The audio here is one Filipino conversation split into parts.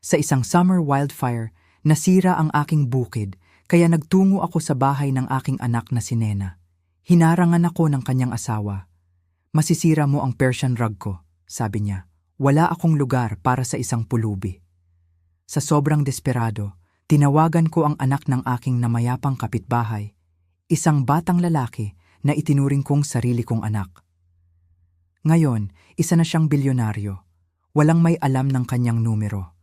Sa isang summer wildfire, nasira ang aking bukid, kaya nagtungo ako sa bahay ng aking anak na si Nena. Hinarangan ako ng kanyang asawa. "Masisira mo ang Persian rug ko," sabi niya. "Wala akong lugar para sa isang pulubi." Sa sobrang desperado, tinawagan ko ang anak ng aking namayapang kapitbahay, isang batang lalaki na itinuring kong sarili kong anak. Ngayon, isa na siyang bilyonaryo. Walang may alam ng kanyang numero.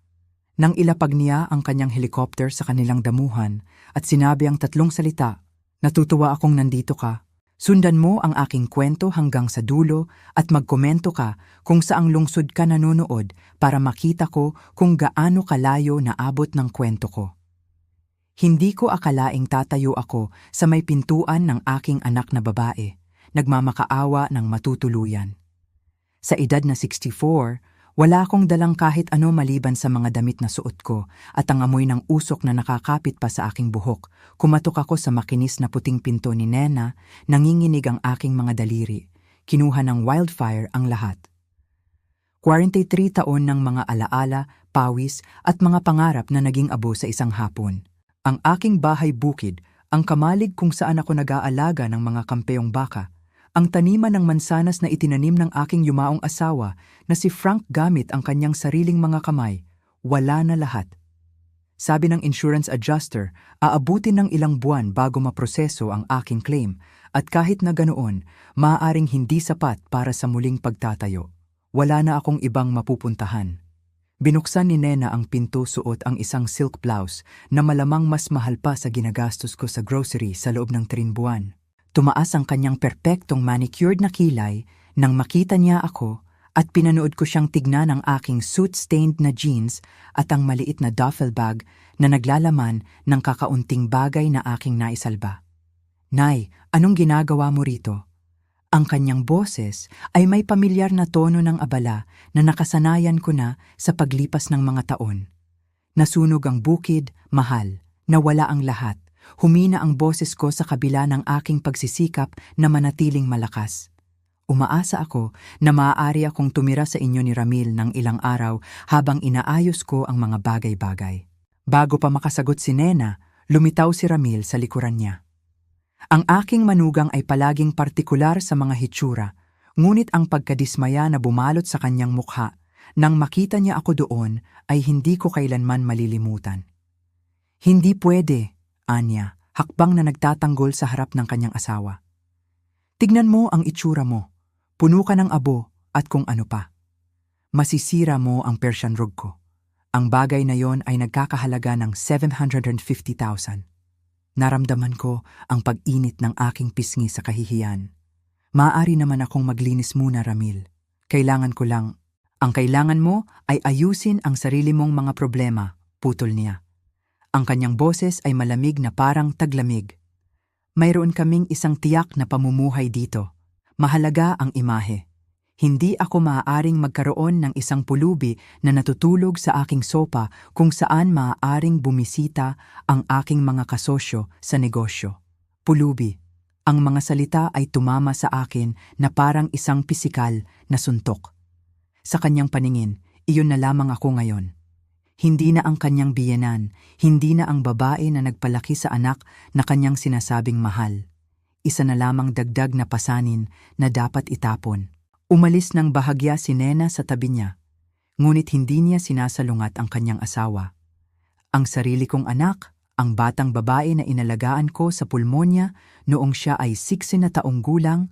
Nang ilapag niya ang kanyang helicopter sa kanilang damuhan at sinabi ang 3 salita, "Natutuwa akong nandito ka. Sundan mo ang aking kwento hanggang sa dulo at magkomento ka kung saang lungsod ka nanonood para makita ko kung gaano kalayo naabot ng kwento ko." Hindi ko akalaing tatayo ako sa may pintuan ng aking anak na babae, nagmamakaawa ng matutuluyan. Sa edad na 64, wala akong dalang kahit ano maliban sa mga damit na suot ko at ang amoy ng usok na nakakapit pa sa aking buhok. Kumatok ako sa makinis na puting pinto ni Nena, nanginginig ang aking mga daliri. Kinuha ng wildfire ang lahat. 43 taon ng mga alaala, pawis at mga pangarap na naging abo sa isang hapon. Ang aking bahay bukid, ang kamalig kung saan ako nag-aalaga ng mga kampeyong baka, ang taniman ng mansanas na itinanim ng aking yumaong asawa na si Frank gamit ang kanyang sariling mga kamay, wala na lahat. Sabi ng insurance adjuster, aabutin ng ilang buwan bago maproseso ang aking claim at kahit na ganoon, maaaring hindi sapat para sa muling pagtatayo. Wala na akong ibang mapupuntahan. Binuksan ni Nena ang pinto, suot ang isang silk blouse na malamang mas mahal pa sa ginagastos ko sa grocery sa loob ng 3 buwan. Tumaas ang kanyang perpektong manicured na kilay nang makita niya ako at pinanood ko siyang tignan ang aking soot-stained na jeans at ang maliit na duffel bag na naglalaman ng kakaunting bagay na aking naisalba. "Nay, anong ginagawa mo rito?" Ang kanyang boses ay may pamilyar na tono ng abala na nakasanayan ko na sa paglipas ng mga taon. Nasunog ang bukid, mahal, nawala ang lahat. Humina ang boses ko sa kabila ng aking pagsisikap na manatiling malakas. Umaasa ako na maaari akong tumira sa inyo ni Ramil ng ilang araw habang inaayos ko ang mga bagay-bagay. Bago pa makasagot si Nena, lumitaw si Ramil sa likuran niya. Ang aking manugang ay palaging partikular sa mga hitsura, ngunit ang pagkadismaya na bumalot sa kanyang mukha nang makita niya ako doon ay hindi ko kailanman malilimutan. "Hindi pwede," anya, hakbang na nagtatanggol sa harap ng kanyang asawa. "Tignan mo ang itsura mo. Puno ka ng abo at kung ano pa. Masisira mo ang Persian rug ko. Ang bagay na yon ay nagkakahalaga ng 750,000. Naramdaman ko ang pag-init ng aking pisngi sa kahihiyan. "Maaari naman akong maglinis muna, Ramil. Kailangan ko lang." "Ang kailangan mo ay ayusin ang sarili mong mga problema," putol niya. Ang kanyang boses ay malamig na parang taglamig. "Mayroon kaming isang tiyak na pamumuhay dito. Mahalaga ang imahe. Hindi ako maaaring magkaroon ng isang pulubi na natutulog sa aking sopa kung saan maaaring bumisita ang aking mga kasosyo sa negosyo. Pulubi." Ang mga salita ay tumama sa akin na parang isang pisikal na suntok. Sa kanyang paningin, iyon na lamang ako ngayon. Hindi na ang kanyang biyenan, hindi na ang babae na nagpalaki sa anak na kanyang sinasabing mahal. Isa na lamang dagdag na pasanin na dapat itapon. Umalis ng bahagya si Nena sa tabi niya, ngunit hindi niya sinasalungat ang kanyang asawa. Ang sarili kong anak, ang batang babae na inalagaan ko sa pulmonya noong siya ay 16 na taong gulang,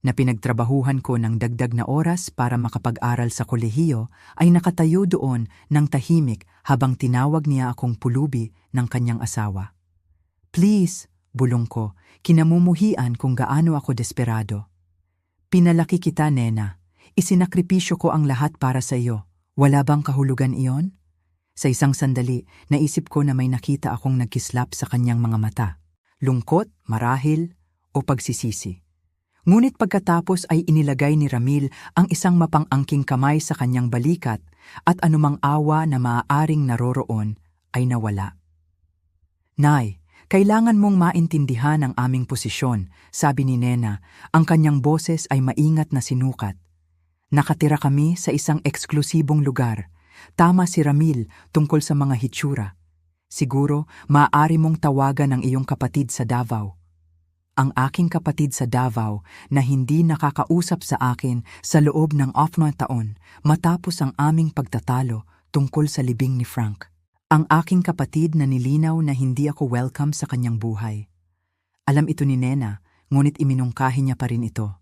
na pinagtrabahuhan ko ng dagdag na oras para makapag-aral sa kolehiyo, ay nakatayo doon ng tahimik habang tinawag niya akong pulubi ng kanyang asawa. "Please," bulong ko, kinamumuhian kung gaano ako desperado. "Pinalaki kita, Nena. Isinakripisyo ko ang lahat para sa iyo. Wala bang kahulugan iyon?" Sa isang sandali, naisip ko na may nakita akong nagkislap sa kanyang mga mata. Lungkot, marahil, o pagsisisi. Ngunit pagkatapos ay inilagay ni Ramil ang isang mapang-angking kamay sa kanyang balikat at anumang awa na maaaring naroroon ay nawala. "Nay, kailangan mong maintindihan ang aming posisyon," sabi ni Nena. Ang kanyang boses ay maingat na sinukat. "Nakatira kami sa isang eksklusibong lugar. Tama si Ramil tungkol sa mga hitsura. Siguro, maaari mong tawagan ang iyong kapatid sa Davao. Ang aking kapatid sa Davao na hindi nakakausap sa akin sa loob ng 4 na taon matapos ang aming pagtatalo tungkol sa libing ni Frank. Ang aking kapatid na nilinaw na hindi ako welcome sa kanyang buhay. Alam ito ni Nena, ngunit iminungkahi niya pa rin ito.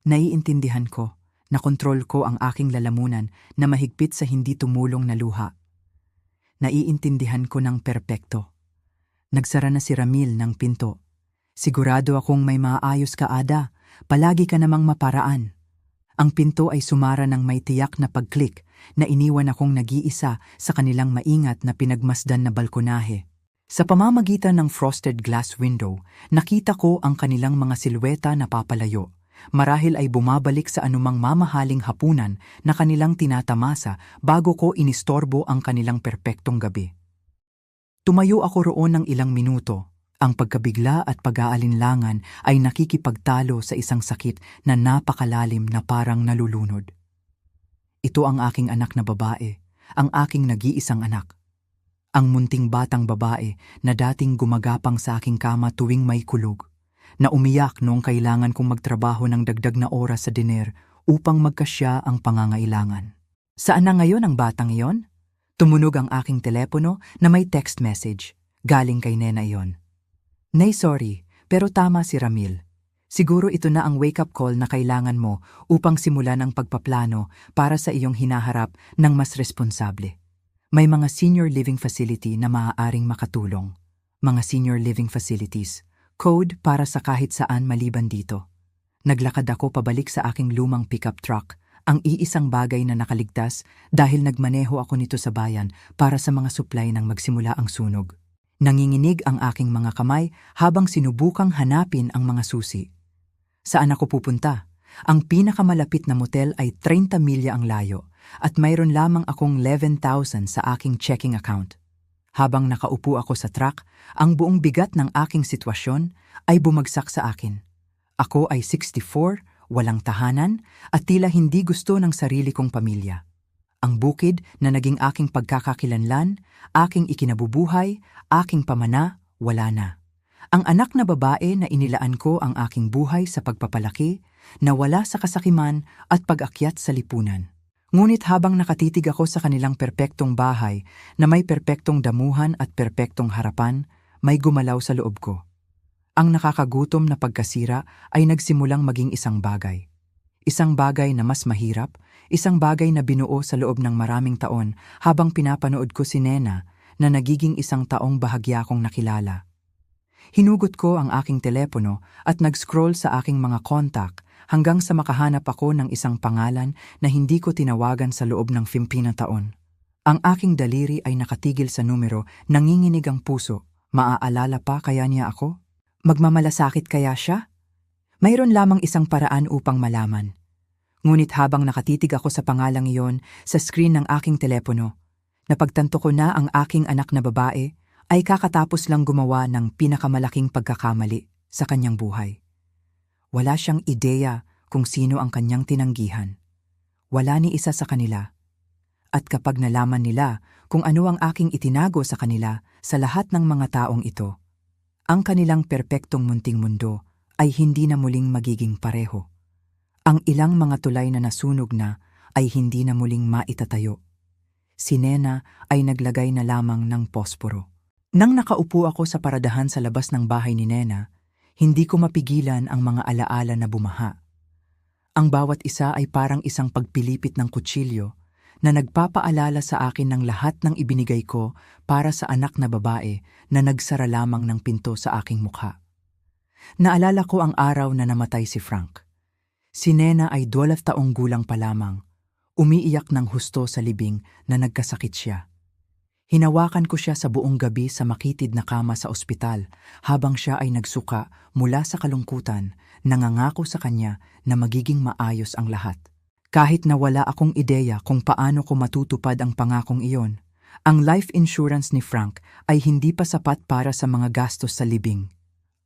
Naiintindihan ko na kontrol ko ang aking lalamunan na mahigpit sa hindi tumulong na luha. Naiintindihan ko ng perpekto. Nagsara na si Ramil ng pinto. Sigurado akong may maayos ka, Ada. Palagi ka namang maparaan. Ang pinto ay sumara ng may tiyak na pag-click na iniwan akong nag-iisa sa kanilang maingat na pinagmasdan na balkonahe. Sa pamamagitan ng frosted glass window, nakita ko ang kanilang mga silweta na papalayo. Marahil ay bumabalik sa anumang mamahaling hapunan na kanilang tinatamasa bago ko inistorbo ang kanilang perpektong gabi. Tumayo ako roon ng ilang minuto. Ang pagkabigla at pag-aalinlangan ay nakikipagtalo sa isang sakit na napakalalim na parang nalulunod. Ito ang aking anak na babae, ang aking nag-iisang anak. Ang munting batang babae na dating gumagapang sa aking kama tuwing may kulog, na umiyak noong kailangan kong magtrabaho ng dagdag na oras sa diner upang magkasya ang pangangailangan. Saan na ngayon ang batang iyon? Tumunog ang aking telepono na may text message. Galing kay Nena iyon. Nay, sorry, pero tama si Ramil. Siguro ito na ang wake-up call na kailangan mo upang simulan ang pagpaplano para sa iyong hinaharap ng mas responsable. May mga senior living facility na maaaring makatulong. Mga senior living facilities. Code para sa kahit saan maliban dito. Naglakad ako pabalik sa aking lumang pickup truck, ang iisang bagay na nakaligtas dahil nagmaneho ako nito sa bayan para sa mga supply nang magsimula ang sunog. Nanginginig ang aking mga kamay habang sinubukang hanapin ang mga susi. Saan ako pupunta? Ang pinakamalapit na motel ay 30 milya ang layo at mayroon lamang akong 11,000 sa aking checking account. Habang nakaupo ako sa truck, ang buong bigat ng aking sitwasyon ay bumagsak sa akin. Ako ay 64, walang tahanan at tila hindi gusto ng sarili kong pamilya. Ang bukid na naging aking pagkakakilanlan, aking ikinabubuhay, aking pamana, wala na. Ang anak na babae na inilaan ko ang aking buhay sa pagpapalaki, nawala sa kasakiman at pag-akyat sa lipunan. Ngunit habang nakatitig ako sa kanilang perpektong bahay na may perpektong damuhan at perpektong harapan, may gumalaw sa loob ko. Ang nakakagutom na pagkasira ay nagsimulang maging isang bagay. Isang bagay na mas mahirap, isang bagay na binuo sa loob ng maraming taon habang pinapanood ko si Nena na nagiging isang taong bahagya kong nakilala. Hinugot ko ang aking telepono at nag-scroll sa aking mga kontak hanggang sa makahanap ako ng isang pangalan na hindi ko tinawagan sa loob ng 15 na taon. Ang aking daliri ay nakatigil sa numero, nanginginig ang puso. Maaalala pa kaya niya ako? Magmamalasakit kaya siya? Mayroon lamang isang paraan upang malaman. Ngunit habang nakatitig ako sa pangalang iyon sa screen ng aking telepono, napagtanto ko na ang aking anak na babae ay kakatapos lang gumawa ng pinakamalaking pagkakamali sa kanyang buhay. Wala siyang ideya kung sino ang kanyang tinanggihan. Wala ni isa sa kanila. At kapag nalaman nila kung ano ang aking itinago sa kanila sa lahat ng mga taong ito, ang kanilang perpektong munting mundo ay hindi na muling magiging pareho. Ang ilang mga tulay na nasunog na ay hindi na muling maitatayo. Si Nena ay naglagay na lamang ng posporo. Nang nakaupo ako sa paradahan sa labas ng bahay ni Nena, hindi ko mapigilan ang mga alaala na bumaha. Ang bawat isa ay parang isang pagpilipit ng kutsilyo na nagpapaalala sa akin ng lahat ng ibinigay ko para sa anak na babae na nagsara lamang ng pinto sa aking mukha. Naalala ko ang araw na namatay si Frank. Si Nena ay 12 taong gulang pa lamang, umiiyak ng husto sa libing na nagkasakit siya. Hinawakan ko siya sa buong gabi sa makitid na kama sa ospital habang siya ay nagsuka mula sa kalungkutan, nangangako sa kanya na magiging maayos ang lahat. Kahit na wala akong ideya kung paano ko matutupad ang pangakong iyon, ang life insurance ni Frank ay hindi pa sapat para sa mga gastos sa libing.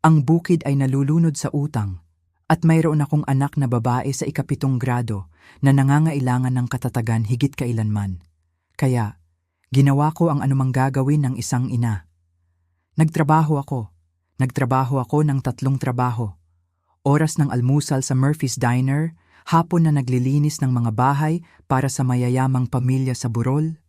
Ang bukid ay nalulunod sa utang at mayroon akong anak na babae sa ika-7 grado na nangangailangan ng katatagan higit kailanman. Kaya, ginawa ko ang anumang gagawin ng isang ina. Nagtrabaho ako. Nagtrabaho ako ng 3 trabaho. Oras ng almusal sa Murphy's Diner, hapon na naglilinis ng mga bahay para sa mayayamang pamilya sa Burol,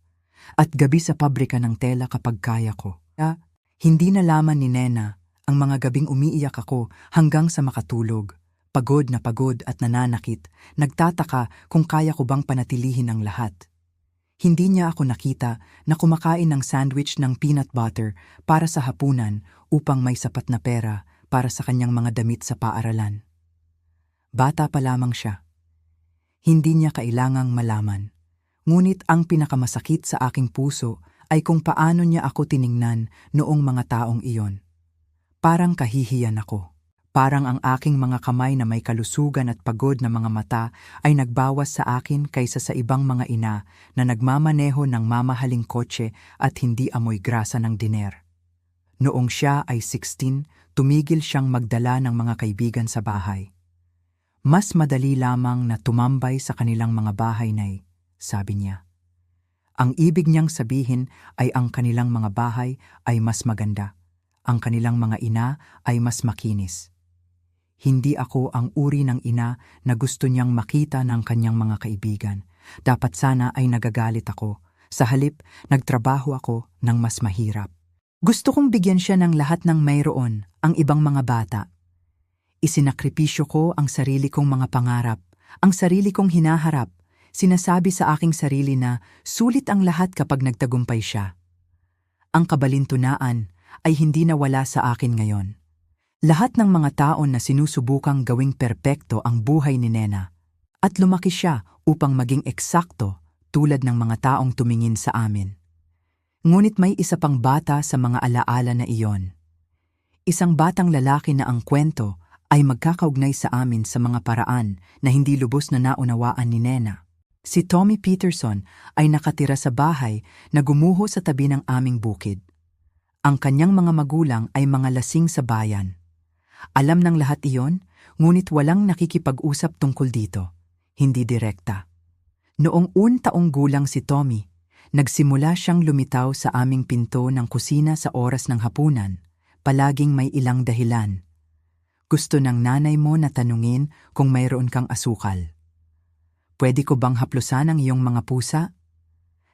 at gabi sa pabrika ng tela kapag kaya ko. Kaya, hindi nalaman ni Nena ang mga gabing umiiyak ako hanggang sa makatulog. Pagod na pagod at nananakit, nagtataka kung kaya ko bang panatilihin ang lahat. Hindi niya ako nakita na kumakain ng sandwich ng peanut butter para sa hapunan upang may sapat na pera para sa kanyang mga damit sa paaralan. Bata pa lamang siya. Hindi niya kailangang malaman. Ngunit ang pinakamasakit sa aking puso ay kung paano niya ako tiningnan noong mga taong iyon. Parang kahihiyan ako. Parang ang aking mga kamay na may kalusugan at pagod na mga mata ay nagbawas sa akin kaysa sa ibang mga ina na nagmamaneho ng mamahaling kotse at hindi amoy grasa ng diner. Noong siya ay 16, tumigil siyang magdala ng mga kaibigan sa bahay. Mas madali lamang na tumambay sa kanilang mga bahay, Nay, sabi niya. Ang ibig niyang sabihin ay ang kanilang mga bahay ay mas maganda. Ang kanilang mga ina ay mas makinis. Hindi ako ang uri ng ina na gusto niyang makita ng kanyang mga kaibigan. Dapat sana ay nagagalit ako. Sa halip, nagtrabaho ako ng mas mahirap. Gusto kong bigyan siya ng lahat ng mayroon, ang ibang mga bata. Isinakripisyo ko ang sarili kong mga pangarap, ang sarili kong hinaharap. Sinasabi sa aking sarili na sulit ang lahat kapag nagtagumpay siya. Ang kabalintunaan ay hindi nawala sa akin ngayon. Lahat ng mga taon na sinusubukang gawing perpekto ang buhay ni Nena at lumaki siya upang maging eksakto tulad ng mga taong tumingin sa amin. Ngunit may isa pang bata sa mga alaala na iyon. Isang batang lalaki na ang kwento ay magkakaugnay sa amin sa mga paraan na hindi lubos na naunawaan ni Nena. Si Tommy Peterson ay nakatira sa bahay na gumuho sa tabi ng aming bukid. Ang kanyang mga magulang ay mga lasing sa bayan. Alam ng lahat iyon, ngunit walang nakikipag-usap tungkol dito. Hindi direkta. Noong taong gulang si Tommy, nagsimula siyang lumitaw sa aming pinto ng kusina sa oras ng hapunan. Palaging may ilang dahilan. Gusto ng nanay mo na tanungin kung mayroon kang asukal. Pwede ko bang haplusan ang iyong mga pusa?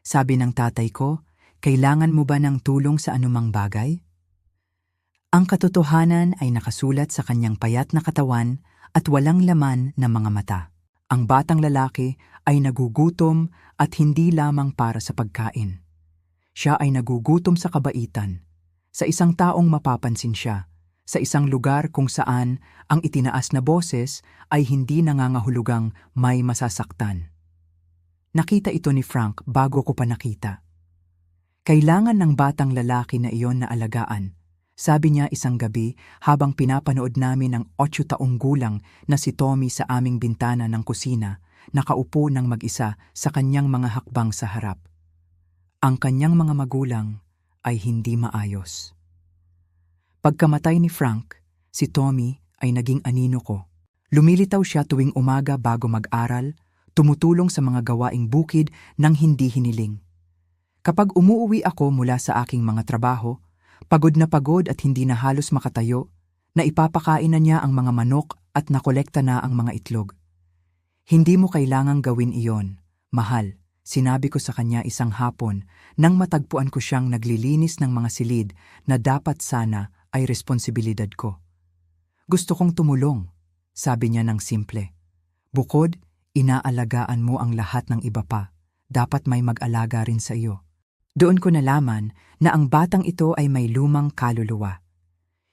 Sabi ng tatay ko, kailangan mo ba ng tulong sa anumang bagay? Ang katotohanan ay nakasulat sa kanyang payat na katawan at walang laman na mga mata. Ang batang lalaki ay nagugutom at hindi lamang para sa pagkain. Siya ay nagugutom sa kabaitan, sa isang taong mapapansin siya, sa isang lugar kung saan ang itinaas na boses ay hindi nangangahulugang may masasaktan. Nakita ito ni Frank bago ko pa nakita. Kailangan ng batang lalaki na iyon na alagaan, sabi niya isang gabi habang pinapanood namin ang 8 taong gulang na si Tommy sa aming bintana ng kusina, nakaupo ng mag-isa sa kanyang mga hakbang sa harap. Ang kanyang mga magulang ay hindi maayos. Pagkamatay ni Frank, si Tommy ay naging anino ko. Lumilitaw siya tuwing umaga bago mag-aral, tumutulong sa mga gawaing bukid nang hindi hiniling. Kapag umuuwi ako mula sa aking mga trabaho, pagod na pagod at hindi na halos makatayo, na ipapakain na niya ang mga manok at nakolekta na ang mga itlog. Hindi mo kailangang gawin iyon, mahal, sinabi ko sa kanya isang hapon nang matagpuan ko siyang naglilinis ng mga silid na dapat sana ay responsibilidad ko. Gusto kong tumulong, sabi niya ng simple. Bukod, inaalagaan mo ang lahat ng iba pa. Dapat may mag-alaga rin sa iyo. Doon ko nalaman na ang batang ito ay may lumang kaluluwa.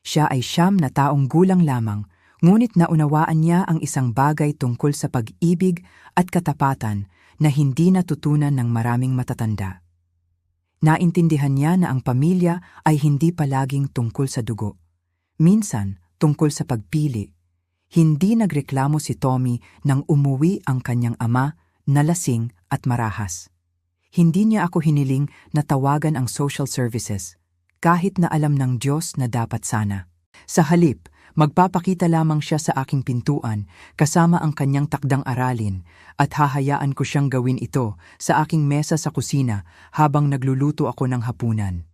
Siya ay 9 na taong gulang lamang, ngunit naunawaan niya ang isang bagay tungkol sa pag-ibig at katapatan na hindi natutunan ng maraming matatanda. Naintindihan niya na ang pamilya ay hindi palaging tungkol sa dugo. Minsan, tungkol sa pagpili. Hindi nagreklamo si Tommy nang umuwi ang kanyang ama na lasing at marahas. Hindi niya ako hiniling na tawagan ang social services, kahit na alam ng Diyos na dapat sana. Sa halip, Magpapakita lamang siya sa aking pintuan kasama ang kanyang takdang aralin at hahayaan ko siyang gawin ito sa aking mesa sa kusina habang nagluluto ako ng hapunan.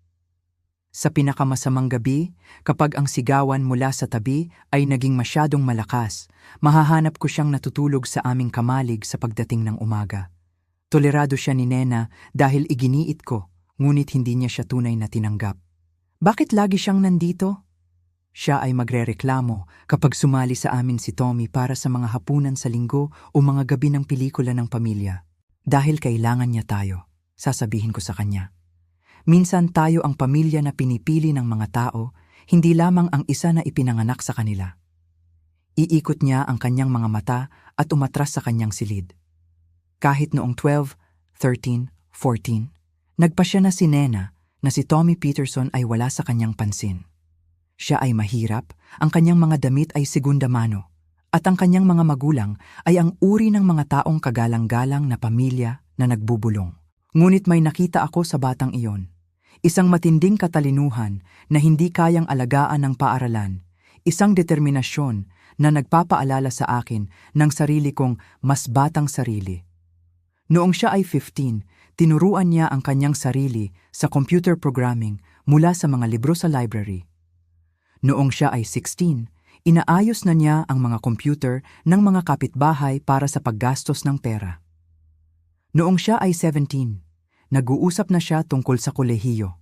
Sa pinakamasamang gabi, kapag ang sigawan mula sa tabi ay naging masyadong malakas, mahahanap ko siyang natutulog sa aming kamalig sa pagdating ng umaga. Tolerado siya ni Nena dahil iginiit ko, ngunit hindi niya siya tunay na tinanggap. Bakit lagi siyang nandito? Siya ay magrereklamo kapag sumali sa amin si Tommy para sa mga hapunan sa linggo o mga gabi ng pelikula ng pamilya. Dahil kailangan niya tayo, sasabihin ko sa kanya. Minsan tayo ang pamilya na pinipili ng mga tao, hindi lamang ang isa na ipinanganak sa kanila. Iikot niya ang kanyang mga mata at umatras sa kanyang silid. Kahit noong 12, 13, 14, nagpasya na si Nena na si Tommy Peterson ay wala sa kanyang pansin. Siya ay mahirap, ang kanyang mga damit ay segunda mano, at ang kanyang mga magulang ay ang uri ng mga taong kagalang-galang na pamilya na nagbubulong. Ngunit may nakita ako sa batang iyon. Isang matinding katalinuhan na hindi kayang alagaan ng paaralan, isang determinasyon na nagpapaalala sa akin ng sarili kong mas batang sarili. Noong siya ay 15, tinuruan niya ang kanyang sarili sa computer programming mula sa mga libro sa library. Noong siya ay 16, inaayos na niya ang mga computer ng mga kapitbahay para sa paggastos ng pera. Noong siya ay 17, nag-uusap na siya tungkol sa kolehiyo,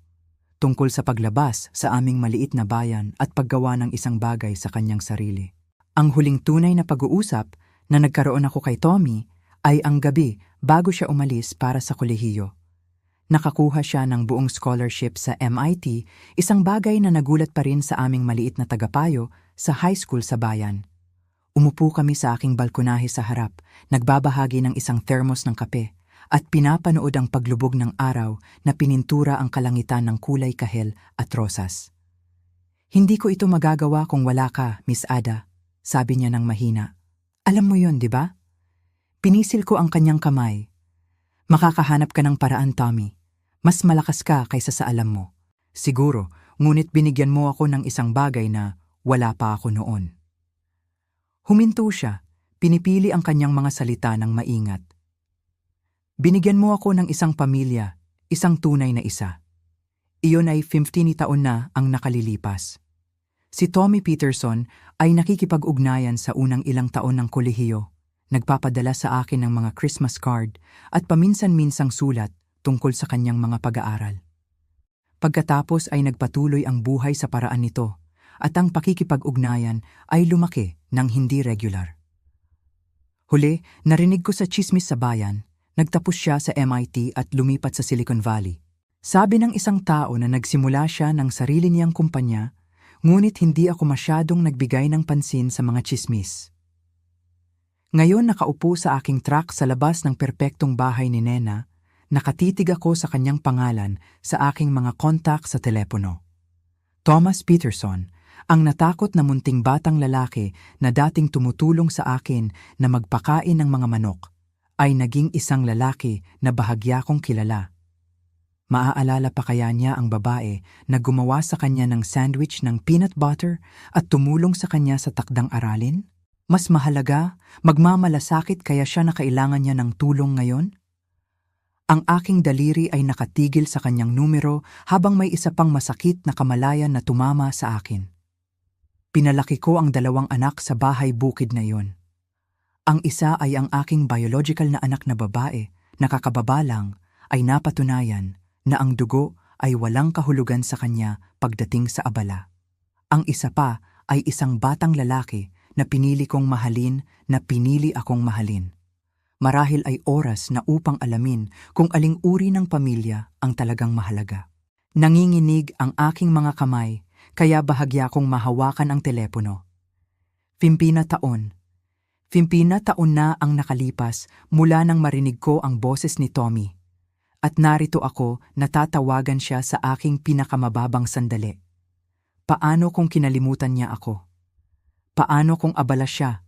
tungkol sa paglabas sa aming maliit na bayan at paggawa ng isang bagay sa kanyang sarili. Ang huling tunay na pag-uusap na nagkaroon ako kay Tommy ay ang gabi bago siya umalis para sa kolehiyo. Nakakuha siya ng buong scholarship sa MIT, isang bagay na nagulat pa rin sa aming maliit na tagapayo sa high school sa bayan. Umupo kami sa aking balkonahe sa harap, nagbabahagi ng isang thermos ng kape, at pinapanood ang paglubog ng araw na pinintura ang kalangitan ng kulay kahel at rosas. Hindi ko ito magagawa kung wala ka, Miss Ada, sabi niya ng mahina. Alam mo yon, di ba? Pinisil ko ang kanyang kamay. Makakahanap ka ng paraan, Tommy. Mas malakas ka kaysa sa alam mo. Siguro, ngunit binigyan mo ako ng isang bagay na wala pa ako noon. Huminto siya, pinipili ang kanyang mga salita ng maingat. Binigyan mo ako ng isang pamilya, isang tunay na isa. Iyon ay 15 taon na ang nakalilipas. Si Tommy Peterson ay nakikipag-ugnayan sa unang ilang taon ng kolehiyo, nagpapadala sa akin ng mga Christmas card at paminsan-minsang sulat tungkol sa kanyang mga pag-aaral. Pagkatapos ay nagpatuloy ang buhay sa paraan nito at ang pakikipag-ugnayan ay lumaki ng hindi regular. Huli, narinig ko sa tsismis sa bayan. Nagtapos siya sa MIT at lumipat sa Silicon Valley. Sabi ng isang tao na nagsimula siya ng sarili niyang kumpanya, ngunit hindi ako masyadong nagbigay ng pansin sa mga tsismis. Ngayon nakaupo sa aking truck sa labas ng perpektong bahay ni Nena, nakatitig ako sa kanyang pangalan sa aking mga kontak sa telepono. Thomas Peterson, ang natakot na munting batang lalaki na dating tumutulong sa akin na magpakain ng mga manok, ay naging isang lalaki na bahagya kong kilala. Maaalala pa kaya niya ang babae na gumawa sa kanya ng sandwich ng peanut butter at tumulong sa kanya sa takdang aralin? Mas mahalaga, magmamalasakit kaya siya na kailangan niya ng tulong ngayon? Ang aking daliri ay nakatigil sa kanyang numero habang may isa pang masakit na kamalayan na tumama sa akin. Pinalaki ko ang 2 anak sa bahay bukid na iyon. Ang isa ay ang aking biological na anak na babae na kakababa lang ay napatunayan na ang dugo ay walang kahulugan sa kanya pagdating sa abala. Ang isa pa ay isang batang lalaki na pinili kong mahalin na pinili akong mahalin. Marahil ay oras na upang alamin kung aling uri ng pamilya ang talagang mahalaga. Nanginginig ang aking mga kamay kaya bahagya kong mahawakan ang telepono. 15 taon na ang nakalipas mula nang marinig ko ang boses ni Tommy. At narito ako natatawagan siya sa aking pinakamababang sandali. Paano kung kinalimutan niya ako? Paano kung abala siya?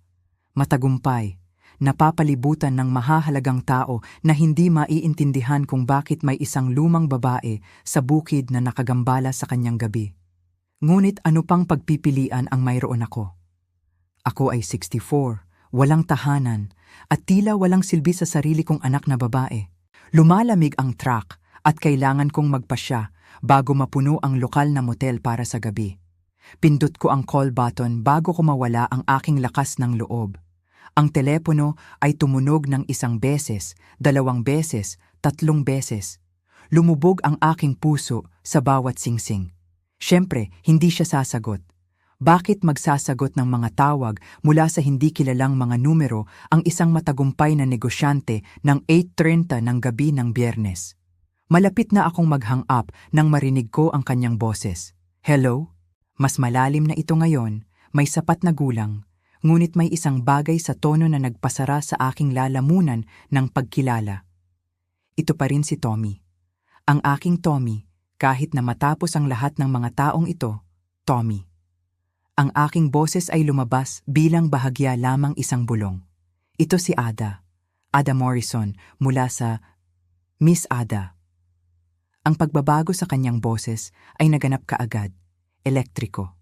Matagumpay, napapalibutan ng mahahalagang tao na hindi maiintindihan kung bakit may isang lumang babae sa bukid na nakagambala sa kanyang gabi. Ngunit ano pang pagpipilian ang mayroon ako? Ako ay 64, walang tahanan, at tila walang silbi sa sarili kong anak na babae. Lumalamig ang truck at kailangan kong magpasya bago mapuno ang lokal na motel para sa gabi. Pindot ko ang call button bago ko mawala ang aking lakas ng loob. Ang telepono ay tumunog ng 1 beses, 2 beses, 3 beses. Lumubog ang aking puso sa bawat singsing. Siyempre, hindi siya sasagot. Bakit magsasagot ng mga tawag mula sa hindi kilalang mga numero ang isang matagumpay na negosyante ng 8:30 ng gabi ng Biyernes? Malapit na akong mag-hang up nang marinig ko ang kanyang boses. Hello? Mas malalim na ito ngayon, may sapat na gulang, ngunit may isang bagay sa tono na nagpasara sa aking lalamunan ng pagkilala. Ito pa rin si Tommy. Ang aking Tommy, kahit na matapos ang lahat ng mga taong ito, Tommy. Ang aking boses ay lumabas bilang bahagya lamang isang bulong. Ito si Ada. Ada Morrison mula sa Miss Ada. Ang pagbabago sa kanyang boses ay naganap kaagad. Elektriko.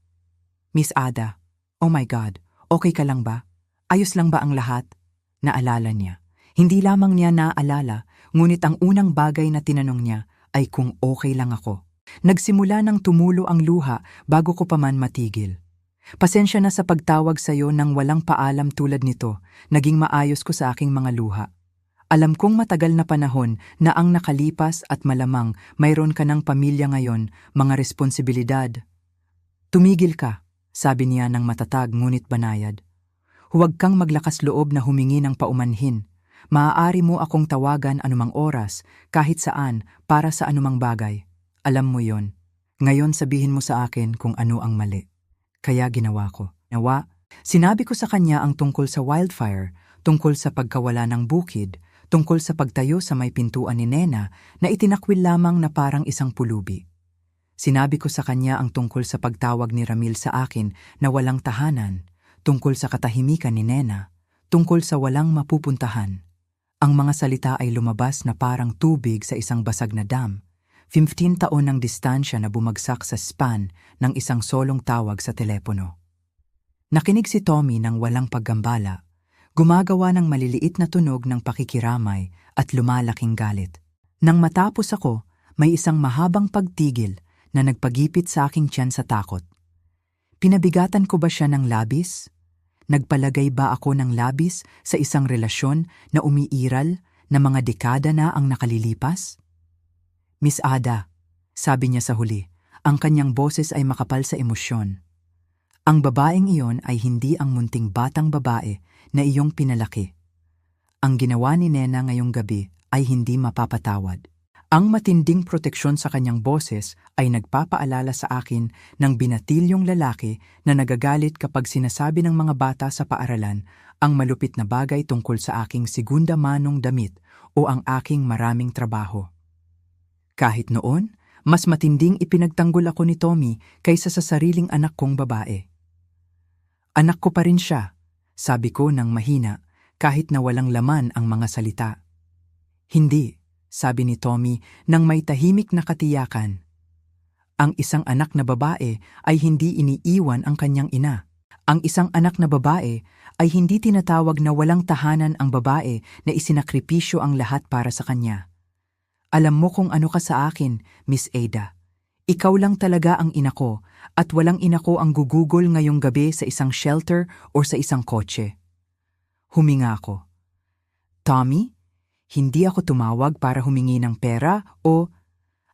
Miss Ada, oh my God, okay ka lang ba? Ayos lang ba ang lahat? Naalala niya. Hindi lamang niya naaalala, ngunit ang unang bagay na tinanong niya ay kung okay lang ako. Nagsimula ng tumulo ang luha bago ko pa man matigil. Pasensya na sa pagtawag sa iyo nang walang paalam tulad nito, naging maayos ko sa aking mga luha. Alam kong matagal na panahon na ang nakalipas at malamang mayroon ka ng pamilya ngayon, mga responsibilidad. Tumigil ka, sabi niya ng matatag ngunit banayad. Huwag kang maglakas loob na humingi ng paumanhin. Maaari mo akong tawagan anumang oras, kahit saan, para sa anumang bagay. Alam mo yon. Ngayon sabihin mo sa akin kung ano ang mali. Kaya ginawa ko. Sinabi ko sa kanya ang tungkol sa wildfire, tungkol sa pagkawala ng bukid, tungkol sa pagtayo sa may pintuan ni Nena na itinakwil lamang na parang isang pulubi. Sinabi ko sa kanya ang tungkol sa pagtawag ni Ramil sa akin na walang tahanan, tungkol sa katahimikan ni Nena, tungkol sa walang mapupuntahan. Ang mga salita ay lumabas na parang tubig sa isang basag na dam. 15 taon ng distansya na bumagsak sa span ng isang solong tawag sa telepono. Nakinig si Tommy ng walang paggambala, gumagawa ng maliliit na tunog ng pakikiramay at lumalaking galit. Nang matapos ako, may isang mahabang pagtigil na nagpagipit sa aking tiyan sa takot. Pinabigatan ko ba siya ng labis? Nagpalagay ba ako ng labis sa isang relasyon na umiiral na mga dekada na ang nakalilipas? Miss Ada, sabi niya sa huli, ang kanyang boses ay makapal sa emosyon. Ang babaeng iyon ay hindi ang munting batang babae na iyong pinalaki. Ang ginawa ni Nena ngayong gabi ay hindi mapapatawad. Ang matinding proteksyon sa kanyang boses ay nagpapaalala sa akin ng binatilyong lalaki na nagagalit kapag sinasabi ng mga bata sa paaralan ang malupit na bagay tungkol sa aking segunda manong damit o ang aking maraming trabaho. Kahit noon, mas matinding ipinagtanggol ako ni Tommy kaysa sa sariling anak kong babae. Anak ko pa rin siya, sabi ko ng mahina kahit na walang laman ang mga salita. Hindi, sabi ni Tommy nang may tahimik na katiyakan. Ang isang anak na babae ay hindi iniiwan ang kanyang ina. Ang isang anak na babae ay hindi tinatawag na walang tahanan ang babae na isinakripisyo ang lahat para sa kanya. Alam mo kung ano ka sa akin, Miss Ada. Ikaw lang talaga ang ina ko at walang ina ko ang gugugol ngayong gabi sa isang shelter o sa isang kotse. Huminga ako. Tommy? Hindi ako tumawag para humingi ng pera o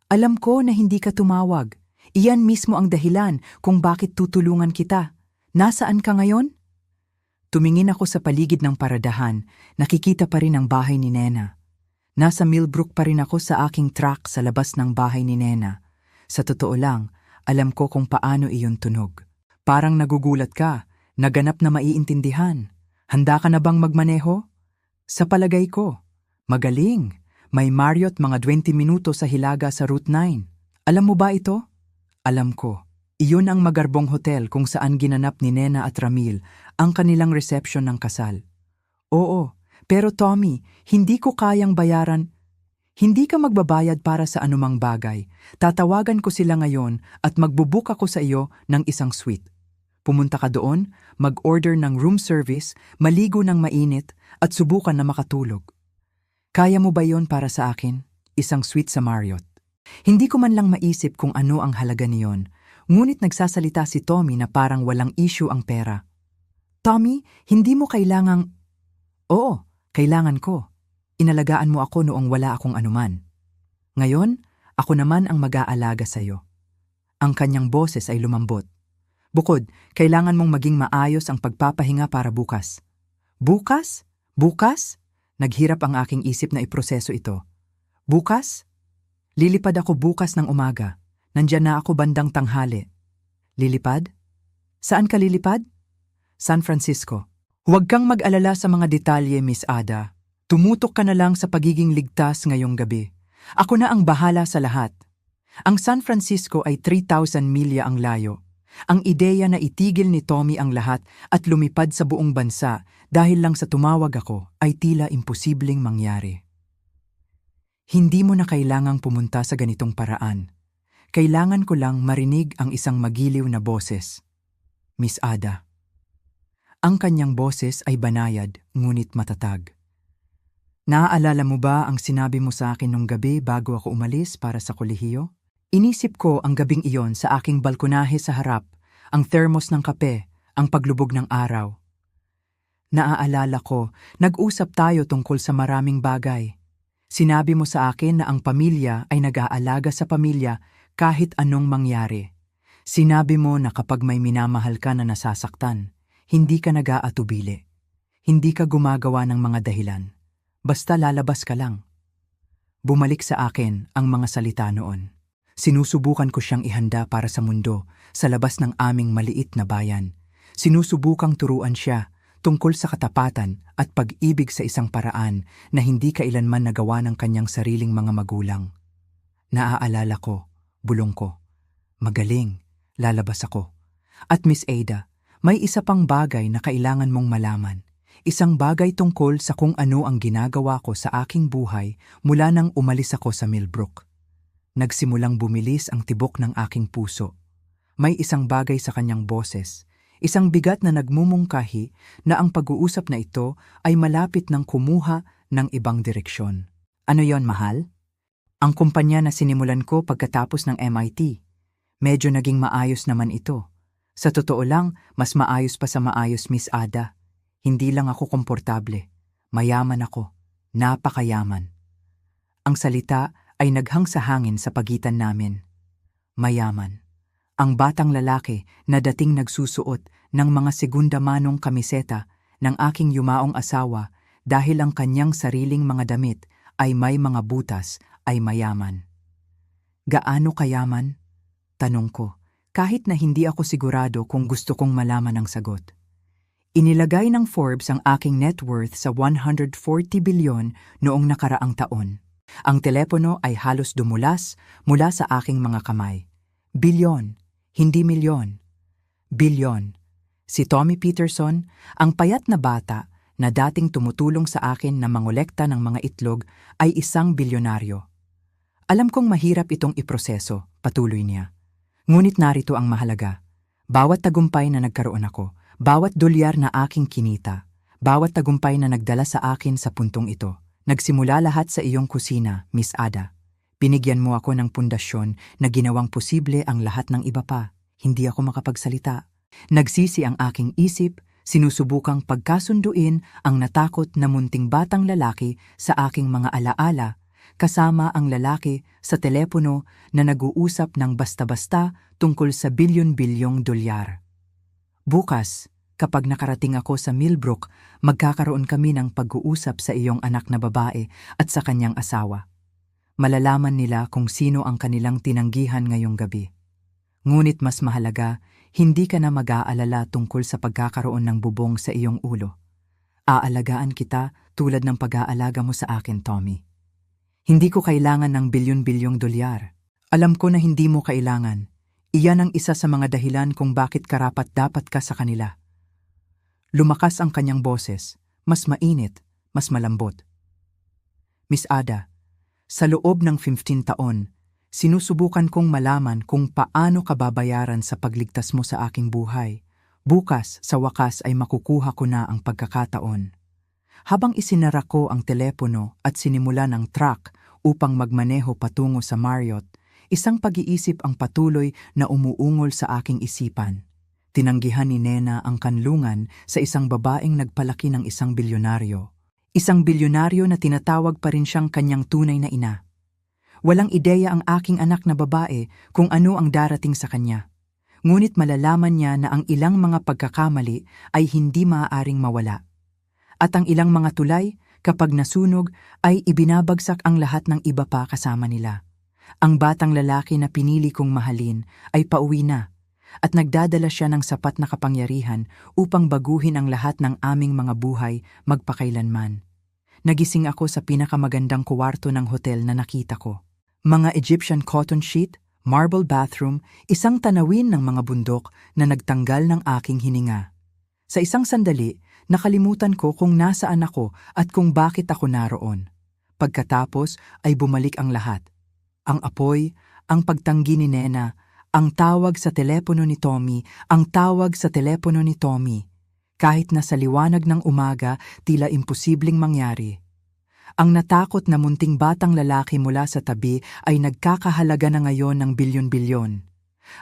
alam ko na hindi ka tumawag. Iyan mismo ang dahilan kung bakit tutulungan kita. Nasaan ka ngayon? Tumingin ako sa paligid ng paradahan, nakikita pa rin ang bahay ni Nena. Nasa Millbrook pa rin ako sa aking truck sa labas ng bahay ni Nena. Sa totoo lang, alam ko kung paano iyon tunog. Parang nagugulat ka, naganap na maiintindihan. Handa ka na bang magmaneho? Sa palagay ko. Magaling! May Marriott mga 20 minuto sa Hilaga sa Route 9. Alam mo ba ito? Alam ko. Iyon ang magarbong hotel kung saan ginanap ni Nena at Ramil ang kanilang reception ng kasal. Oo, pero Tommy, hindi ko kayang bayaran. Hindi ka magbabayad para sa anumang bagay. Tatawagan ko sila ngayon at magbubook ako sa iyo ng isang suite. Pumunta ka doon, mag-order ng room service, maligo ng mainit, at subukan na makatulog. Kaya mo ba yon para sa akin? Isang suite sa Marriott. Hindi ko man lang maisip kung ano ang halaga niyon, ngunit nagsasalita si Tommy na parang walang issue ang pera. Tommy, hindi mo kailangang... Oo, kailangan ko. Inalagaan mo ako noong wala akong anuman. Ngayon, ako naman ang mag-aalaga sa iyo. Ang kanyang boses ay lumambot. Bukod, kailangan mong maging maayos ang pagpapahinga para bukas. Bukas? Bukas? Naghirap ang aking isip na iproseso ito. Bukas? Lilipad ako bukas ng umaga. Nandyan na ako bandang tanghali. Lilipad? Saan ka lilipad? San Francisco. Huwag kang mag-alala sa mga detalye, Miss Ada. Tumutok ka na lang sa pagiging ligtas ngayong gabi. Ako na ang bahala sa lahat. Ang San Francisco ay 3,000 milya ang layo. Ang ideya na itigil ni Tommy ang lahat at lumipad sa buong bansa dahil lang sa tumawag ako ay tila imposibleng mangyari. Hindi mo na kailangang pumunta sa ganitong paraan. Kailangan ko lang marinig ang isang magiliw na boses. Miss Ada. Ang kanyang boses ay banayad ngunit matatag. Naaalala mo ba ang sinabi mo sa akin nung gabi bago ako umalis para sa kolehiyo? Inisip ko ang gabing iyon sa aking balkonahe sa harap, ang thermos ng kape, ang paglubog ng araw. Naaalala ko, nag-usap tayo tungkol sa maraming bagay. Sinabi mo sa akin na ang pamilya ay nag-aalaga sa pamilya kahit anong mangyari. Sinabi mo na kapag may minamahal ka na nasasaktan, hindi ka nag-aatubili. Hindi ka gumagawa ng mga dahilan. Basta lalabas ka lang. Bumalik sa akin ang mga salita noon. Sinusubukan ko siyang ihanda para sa mundo, sa labas ng aming maliit na bayan. Sinusubukang turuan siya tungkol sa katapatan at pag-ibig sa isang paraan na hindi kailanman nagawa ng kanyang sariling mga magulang. Naaalala ko, bulong ko. Magaling, lalabas ako. At Miss Ada, may isa pang bagay na kailangan mong malaman. Isang bagay tungkol sa kung ano ang ginagawa ko sa aking buhay mula nang umalis ako sa Millbrook. Nagsimulang bumilis ang tibok ng aking puso. May isang bagay sa kanyang boses, isang bigat na nagmumungkahi na ang pag-uusap na ito ay malapit ng kumuha ng ibang direksyon. Ano yon, mahal? Ang kumpanya na sinimulan ko pagkatapos ng MIT. Medyo naging maayos naman ito. Sa totoo lang, mas maayos pa sa maayos, Miss Ada. Hindi lang ako komportable. Mayaman ako. Napakayaman. Ang salita ay naghang sa hangin sa pagitan namin. Mayaman. Ang batang lalaki na dating nagsusuot ng mga segunda manong kamiseta ng aking yumaong asawa dahil ang kanyang sariling mga damit ay may mga butas ay mayaman. Gaano kayaman? Tanong ko, kahit na hindi ako sigurado kung gusto kong malaman ang sagot. Inilagay ng Forbes ang aking net worth sa 140 bilyon noong nakaraang taon. Ang telepono ay halos dumulas mula sa aking mga kamay. Bilyon, hindi milyon. Bilyon. Si Tommy Peterson, ang payat na bata na dating tumutulong sa akin na mangolekta ng mga itlog, ay isang bilyonaryo. Alam kong mahirap itong iproseso, patuloy niya. Ngunit narito ang mahalaga. Bawat tagumpay na nagkaroon ako, bawat dolyar na aking kinita, bawat tagumpay na nagdala sa akin sa puntong ito, nagsimula lahat sa iyong kusina, Miss Ada. Binigyan mo ako ng pundasyon na ginawang posible ang lahat ng iba pa. Hindi ako makapagsalita. Nagsisi ang aking isip, sinusubukang pagkasunduin ang natakot na munting batang lalaki sa aking mga alaala, kasama ang lalaki sa telepono na nag-uusap ng basta-basta tungkol sa bilyon-bilyong dolyar. Bukas, kapag nakarating ako sa Millbrook, magkakaroon kami ng pag-uusap sa iyong anak na babae at sa kanyang asawa. Malalaman nila kung sino ang kanilang tinanggihan ngayong gabi. Ngunit mas mahalaga, hindi ka na mag-aalala tungkol sa pagkakaroon ng bubong sa iyong ulo. Aalagaan kita tulad ng pag-aalaga mo sa akin, Tommy. Hindi ko kailangan ng bilyon-bilyong dolyar. Alam ko na hindi mo kailangan. Iyan ang isa sa mga dahilan kung bakit karapat-dapat ka sa kanila. Lumakas ang kanyang boses, mas mainit, mas malambot. Miss Ada, Sa loob ng 15 taon, sinusubukan kong malaman kung paano ka babayaran sa pagligtas mo sa aking buhay. Bukas, sa wakas ay makukuha ko na ang pagkakataon. Habang isinara ko ang telepono at sinimulan ang truck upang magmaneho patungo sa Marriott, isang pag-iisip ang patuloy na umuungol sa aking isipan. Tinanggihan ni Nena ang kanlungan sa isang babaeng nagpalaki ng isang bilyonaryo. Isang bilyonaryo na tinatawag pa rin siyang kanyang tunay na ina. Walang ideya ang aking anak na babae kung ano ang darating sa kanya. Ngunit malalaman niya na ang ilang mga pagkakamali ay hindi maaaring mawala. At ang ilang mga tulay, kapag nasunog, ay ibinabagsak ang lahat ng iba pa kasama nila. Ang batang lalaki na pinili kong mahalin ay pauwi na, at nagdadala siya ng sapat na kapangyarihan upang baguhin ang lahat ng aming mga buhay magpakailanman. Nagising ako sa pinakamagandang kuwarto ng hotel na nakita ko. Mga Egyptian cotton sheet, marble bathroom, isang tanawin ng mga bundok na nagtanggal ng aking hininga. Sa isang sandali, nakalimutan ko kung nasaan ako at kung bakit ako naroon. Pagkatapos ay bumalik ang lahat. Ang apoy, ang pagtanggi ni Nena, ang tawag sa telepono ni Tommy, Kahit na sa liwanag ng umaga, tila imposibleng mangyari. Ang natakot na munting batang lalaki mula sa tabi ay nagkakahalaga na ngayon ng bilyon-bilyon.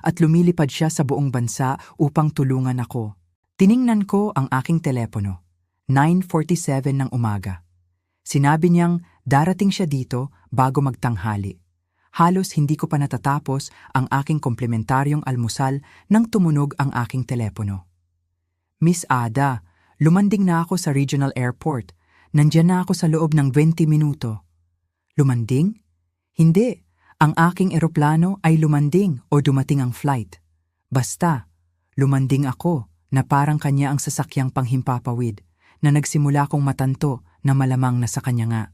At lumilipad siya sa buong bansa upang tulungan ako. Tiningnan ko ang aking telepono. 9:47 ng umaga. Sinabi niyang darating siya dito bago magtanghali. Halos hindi ko pa natatapos ang aking komplementaryong almusal nang tumunog ang aking telepono. Miss Ada, lumanding na ako sa regional airport. Nandiyan na ako sa loob ng 20 minuto. Lumanding? Hindi. Ang aking eroplano ay lumanding o dumating ang flight. Basta, lumanding ako na parang kanya ang sasakyang panghimpapawid na nagsimula kong matanto na malamang na sa kanya nga.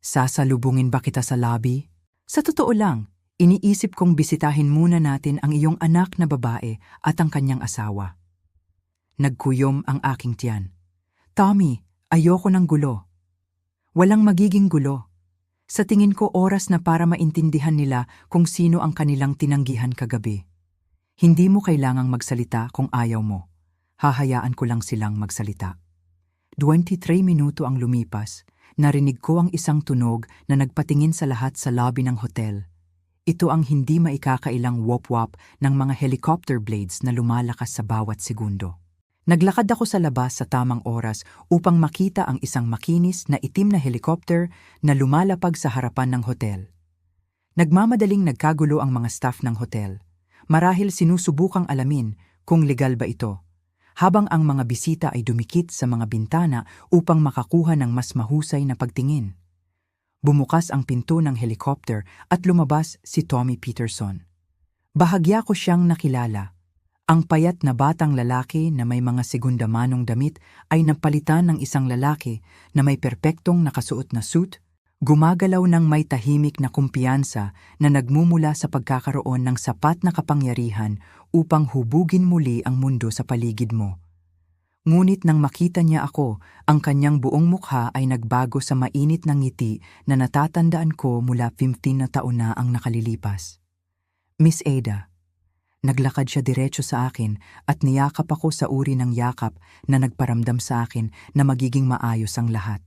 Sasalubungin ba kita sa lobby? Sa totoo lang, iniisip kong bisitahin muna natin ang iyong anak na babae at ang kanyang asawa. Nagkuyom ang aking tiyan. Tommy, ayoko ng gulo. Walang magiging gulo. Sa tingin ko oras na para maintindihan nila kung sino ang kanilang tinanggihan kagabi. Hindi mo kailangang magsalita kung ayaw mo. Hahayaan ko lang silang magsalita. 23 minuto ang lumipas. Narinig ko ang isang tunog na nagpatingin sa lahat sa lobby ng hotel. Ito ang hindi maikakailang wop-wop ng mga helicopter blades na lumalakas sa bawat segundo. Naglakad ako sa labas sa tamang oras upang makita ang isang makinis na itim na helicopter na lumalapag sa harapan ng hotel. Nagmamadaling nagkagulo ang mga staff ng hotel. Marahil sinusubukang alamin kung legal ba ito, habang ang mga bisita ay dumikit sa mga bintana upang makakuha ng mas mahusay na pagtingin. Bumukas ang pinto ng helicopter at lumabas si Tommy Peterson. Bahagya ko siyang nakilala. Ang payat na batang lalaki na may mga segunda-manong damit ay napalitan ng isang lalaki na may perpektong nakasuot na suit, gumagalaw ng may tahimik na kumpiyansa na nagmumula sa pagkakaroon ng sapat na kapangyarihan upang hubugin muli ang mundo sa paligid mo. Ngunit nang makita niya ako, ang kanyang buong mukha ay nagbago sa mainit na ngiti na natatandaan ko mula 15 na taon na ang nakalilipas. Miss Ada. Naglakad siya diretso sa akin at niyakap ako sa uri ng yakap na nagparamdam sa akin na magiging maayos ang lahat.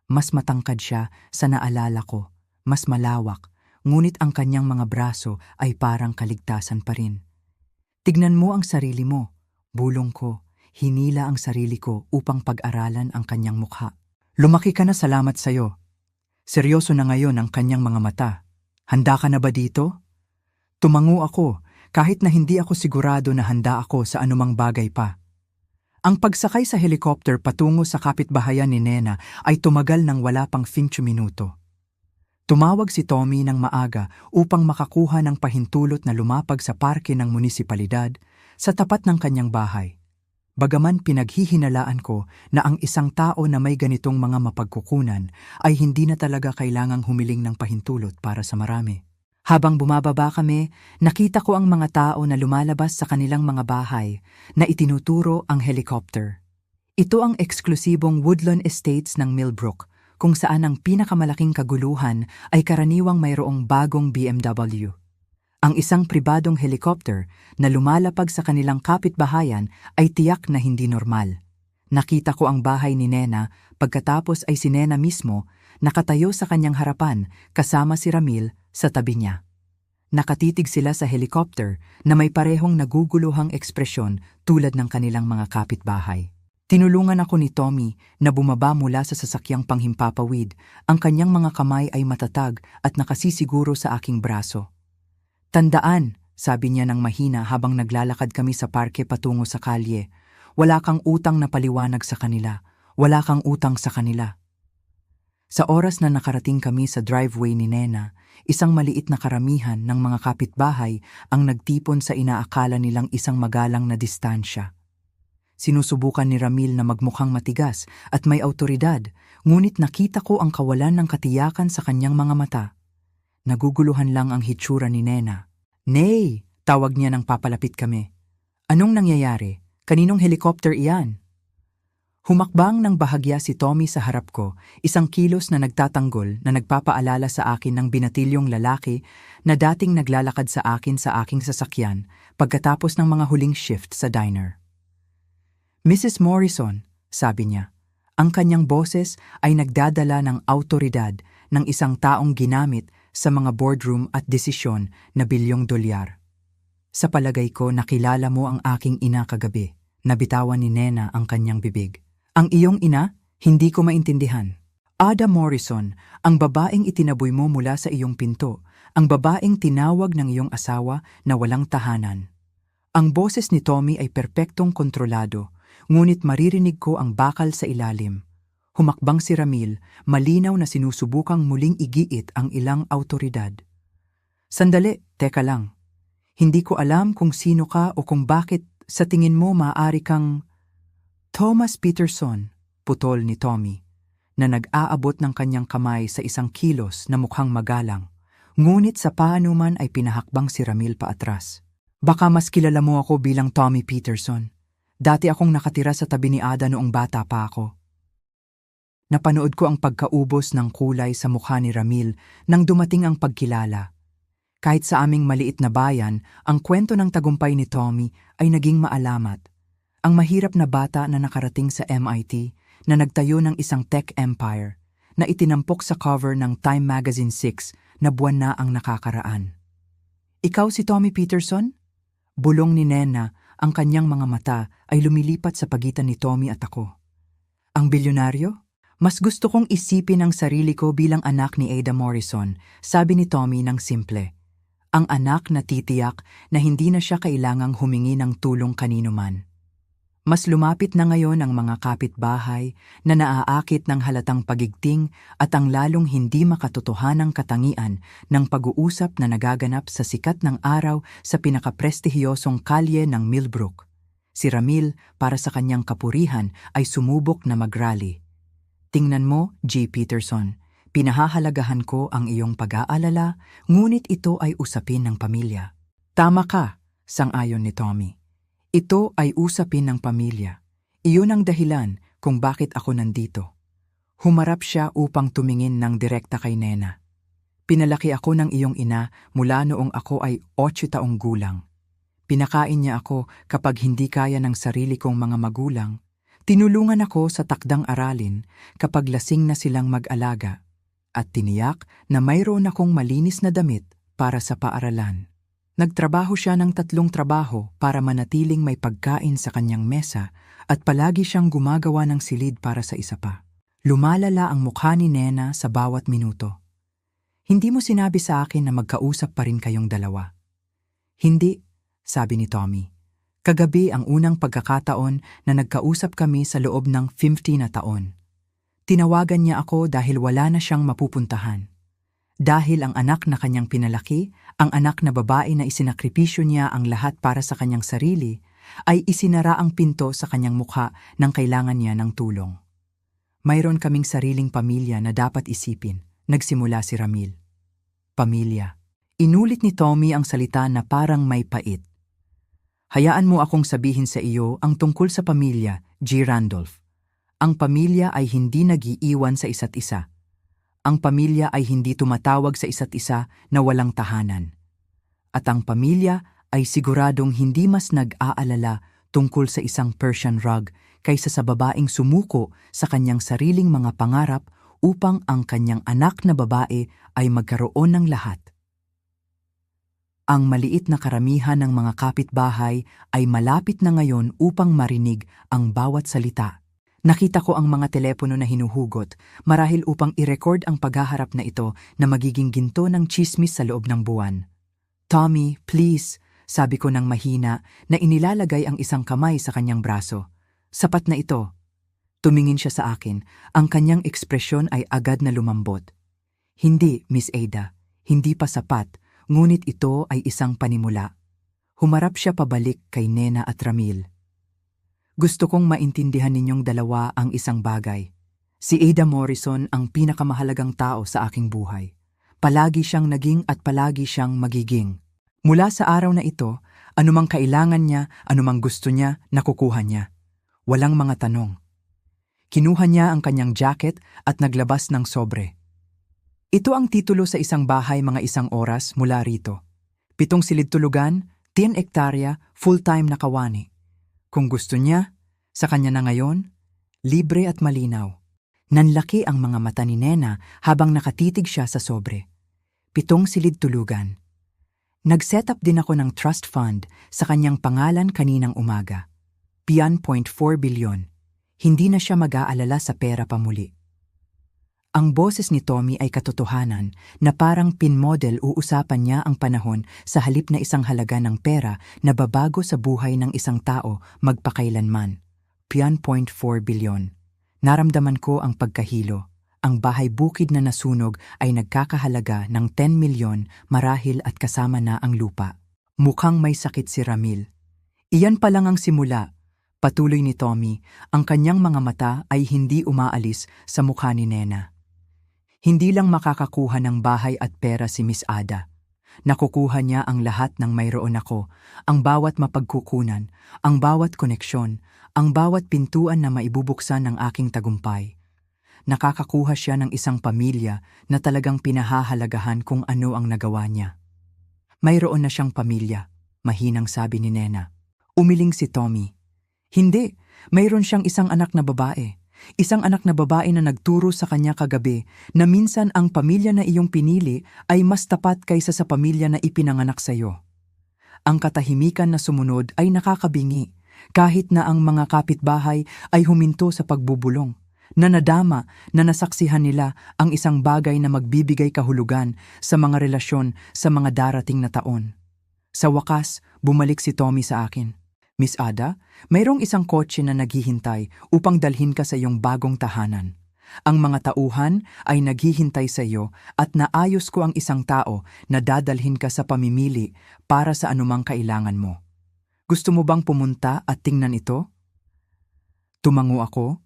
Mas matangkad siya sa naalala ko, mas malawak, ngunit ang kanyang mga braso ay parang kaligtasan pa rin. Tignan mo ang sarili mo, bulong ko, hinila ang sarili ko upang pag-aralan ang kanyang mukha. Lumaki ka na, salamat sa'yo. Seryoso na ngayon ang kanyang mga mata. Handa ka na ba dito? Tumango ako, kahit na hindi ako sigurado na handa ako sa anumang bagay pa. Ang pagsakay sa helicopter patungo sa kapitbahayan ni Nena ay tumagal ng wala pang 5 minuto. Tumawag si Tommy ng maaga upang makakuha ng pahintulot na lumapag sa parke ng munisipalidad sa tapat ng kanyang bahay. Bagaman pinaghihinalaan ko na ang isang tao na may ganitong mga mapagkukunan ay hindi na talaga kailangang humiling ng pahintulot para sa marami. Habang bumababa kami, nakita ko ang mga tao na lumalabas sa kanilang mga bahay na itinuturo ang helicopter. Ito ang eksklusibong Woodlawn Estates ng Millbrook, kung saan ang pinakamalaking kaguluhan ay karaniwang mayroong bagong BMW. Ang isang pribadong helicopter na lumalapag sa kanilang kapitbahayan ay tiyak na hindi normal. Nakita ko ang bahay ni Nena pagkatapos ay si Nena mismo nakatayo sa kanyang harapan kasama si Ramil sa tabi niya. Nakatitig sila sa helicopter na may parehong naguguluhang ekspresyon tulad ng kanilang mga kapitbahay. Tinulungan ako ni Tommy na bumaba mula sa sasakyang panghimpapawid. Ang kanyang mga kamay ay matatag at nakasisiguro sa aking braso. Tandaan, sabi niya ng mahina habang naglalakad kami sa parke patungo sa kalye. Wala kang utang na paliwanag sa kanila. Wala kang utang sa kanila. Sa oras na nakarating kami sa driveway ni Nena, isang maliit na karamihan ng mga kapitbahay ang nagtipon sa inaakala nilang isang magalang na distansya. Sinusubukan ni Ramil na magmukhang matigas at may awtoridad, ngunit nakita ko ang kawalan ng katiyakan sa kanyang mga mata. Naguguluhan lang ang hitsura ni Nena. "Nay!" tawag niya nang papalapit kami. "Anong nangyayari? Kaninong helicopter iyan?" Humakbang ng bahagya si Tommy sa harap ko, isang kilos na nagtatanggol na nagpapaalala sa akin ng binatilyong lalaki na dating naglalakad sa akin sa aking sasakyan pagkatapos ng mga huling shift sa diner. "Mrs. Morrison," sabi niya. Ang kanyang boses ay nagdadala ng awtoridad ng isang taong ginamit sa mga boardroom at desisyon na $1,000,000,000. "Sa palagay ko nakilala mo ang aking ina kagabi." Nabitawan ni Nena ang kanyang bibig. "Ang iyong ina? Hindi ko maintindihan." "Ada Morrison, ang babaeng itinaboy mo mula sa iyong pinto, ang babaeng tinawag ng iyong asawa na walang tahanan." Ang boses ni Tommy ay perpektong kontrolado, ngunit maririnig ko ang bakal sa ilalim. Humakbang si Ramil, malinaw na sinusubukang muling igiit ang ilang awtoridad. "Sandali, teka lang. Hindi ko alam kung sino ka o kung bakit sa tingin mo maaari kang..." "Thomas Peterson," putol ni Tommy, na nag-aabot ng kanyang kamay sa isang kilos na mukhang magalang. Ngunit sa paanuman ay pinahakbang si Ramil paatras. "Baka mas kilala mo ako bilang Tommy Peterson. Dati akong nakatira sa tabi ni Ada noong bata pa ako." Napanood ko ang pagkaubos ng kulay sa mukha ni Ramil nang dumating ang pagkilala. Kahit sa aming maliit na bayan, ang kwento ng tagumpay ni Tommy ay naging maalamat. Ang mahirap na bata na nakarating sa MIT, na nagtayo ng isang tech empire, na itinampok sa cover ng Time Magazine 6 na buwan na ang nakakaraan. "Ikaw si Tommy Peterson?" Bulong ni Nena, ang kanyang mga mata ay lumilipat sa pagitan ni Tommy at ako. "Ang bilyonaryo? Mas gusto kong isipin ang sarili ko bilang anak ni Ada Morrison," sabi ni Tommy ng simple. Ang anak na titiyak na hindi na siya kailangang humingi ng tulong kanino man. Mas lumapit na ngayon ang mga kapitbahay na naaakit ng halatang pagigting at ang lalong hindi makatotohanang katangian ng pag-uusap na nagaganap sa sikat ng araw sa pinakaprestihiyosong kalye ng Millbrook. Si Ramil, para sa kanyang kapurihan, ay sumubok na mag-rally. "Tingnan mo, G. Peterson, pinahahalagahan ko ang iyong pag-aalala, ngunit ito ay usapin ng pamilya." "Tama ka," sang-ayon ni Tommy. "Ito ay usapin ng pamilya. Iyon ang dahilan kung bakit ako nandito." Humarap siya upang tumingin ng direkta kay Nena. "Pinalaki ako ng iyong ina mula noong ako ay 8 taong gulang. Pinakain niya ako kapag hindi kaya ng sarili kong mga magulang. Tinulungan ako sa takdang aralin kapag lasing na silang mag-alaga. At tiniyak na mayroon akong malinis na damit para sa paaralan." Nagtrabaho siya ng 3 trabaho para manatiling may pagkain sa kanyang mesa at palagi siyang gumagawa ng silid para sa isa pa. Lumalala ang mukha ni Nena sa bawat minuto. "Hindi mo sinabi sa akin na magkausap pa rin kayong dalawa." "Hindi," sabi ni Tommy. "Kagabi ang unang pagkakataon na nagkausap kami sa loob ng 50 na taon. Tinawagan niya ako dahil wala na siyang mapupuntahan. Dahil ang anak na kanyang pinalaki, ang anak na babae na isinakripisyo niya ang lahat para sa kanyang sarili, ay isinara ang pinto sa kanyang mukha nang kailangan niya ng tulong. Mayroon kaming sariling pamilya na dapat isipin," nagsimula si Ramil. "Pamilya." Inulit ni Tommy ang salita na parang may pait. "Hayaan mo akong sabihin sa iyo ang tungkol sa pamilya, G. Randolph. Ang pamilya ay hindi nag-iiwan sa isa't isa. Ang pamilya ay hindi tumatawag sa isa't isa na walang tahanan. At ang pamilya ay siguradong hindi mas nag-aalala tungkol sa isang Persian rug kaysa sa babaeng sumuko sa kanyang sariling mga pangarap upang ang kanyang anak na babae ay magkaroon ng lahat. Ang maliit na karamihan ng mga kapitbahay ay malapit na ngayon upang marinig ang bawat salita. Nakita ko ang mga telepono na hinuhugot marahil upang i-record ang paghaharap na ito na magiging ginto ng tsismis sa loob ng buwan. "Tommy, please," sabi ko ng mahina na inilalagay ang isang kamay sa kanyang braso. "Sapat na ito." Tumingin siya sa akin. Ang kanyang ekspresyon ay agad na lumambot. "Hindi, Miss Ada. Hindi pa sapat, ngunit ito ay isang panimula." Humarap siya pabalik kay Nena at Ramil. "Gusto kong maintindihan ninyong dalawa ang isang bagay. Si Ada Morrison ang pinakamahalagang tao sa aking buhay. Palagi siyang naging at palagi siyang magiging. Mula sa araw na ito, anumang kailangan niya, anumang gusto niya, nakukuha niya. Walang mga tanong." Kinuha niya ang kanyang jacket at naglabas ng sobre. "Ito ang titulo sa isang bahay mga isang oras mula rito. 7 silid tulugan, 10 ektarya, full-time na kawani. Kung gusto niya, sa kanya na ngayon, libre at malinaw." Nanlaki ang mga mata ni Nena habang nakatitig siya sa sobre. 7 silid tulugan. Nag-set up din ako ng trust fund sa kanyang pangalan kaninang umaga. 1.4 bilyon. Hindi na siya mag-aalala sa pera pamuli. Ang boses ni Tommy ay katotohanan na parang pinmodel uusapan niya ang panahon sa halip na isang halaga ng pera na babago sa buhay ng isang tao magpakailanman. 1.4 bilyon. Naramdaman ko ang pagkahilo. Ang bahay bukid na nasunog ay nagkakahalaga ng 10 milyon marahil at kasama na ang lupa. Mukhang may sakit si Ramil. "Iyan pa lang ang simula," patuloy ni Tommy. Ang kanyang mga mata ay hindi umaalis sa mukha ni Nena. "Hindi lang makakakuha ng bahay at pera si Miss Ada. Nakukuha niya ang lahat ng mayroon ako, ang bawat mapagkukunan, ang bawat koneksyon, ang bawat pintuan na maibubuksan ng aking tagumpay. Nakakakuha siya ng isang pamilya na talagang pinahahalagahan kung ano ang nagawa niya." "Mayroon na siyang pamilya," mahinang sabi ni Nena. Umiling si Tommy. "Hindi, mayroon siyang isang anak na babae. Isang anak na babae na nagturo sa kanya kagabi na minsan ang pamilya na iyong pinili ay mas tapat kaysa sa pamilya na ipinanganak sa iyo." Ang katahimikan na sumunod ay nakakabingi, kahit na ang mga kapitbahay ay huminto sa pagbubulong. Na nadama na nasaksihan nila ang isang bagay na magbibigay kahulugan sa mga relasyon sa mga darating na taon. Sa wakas, bumalik si Tommy sa akin. "Miss Ada, mayroong isang kotse na naghihintay upang dalhin ka sa iyong bagong tahanan. Ang mga tauhan ay naghihintay sa iyo at naayos ko ang isang tao na dadalhin ka sa pamimili para sa anumang kailangan mo. Gusto mo bang pumunta at tingnan ito?" Tumango ako.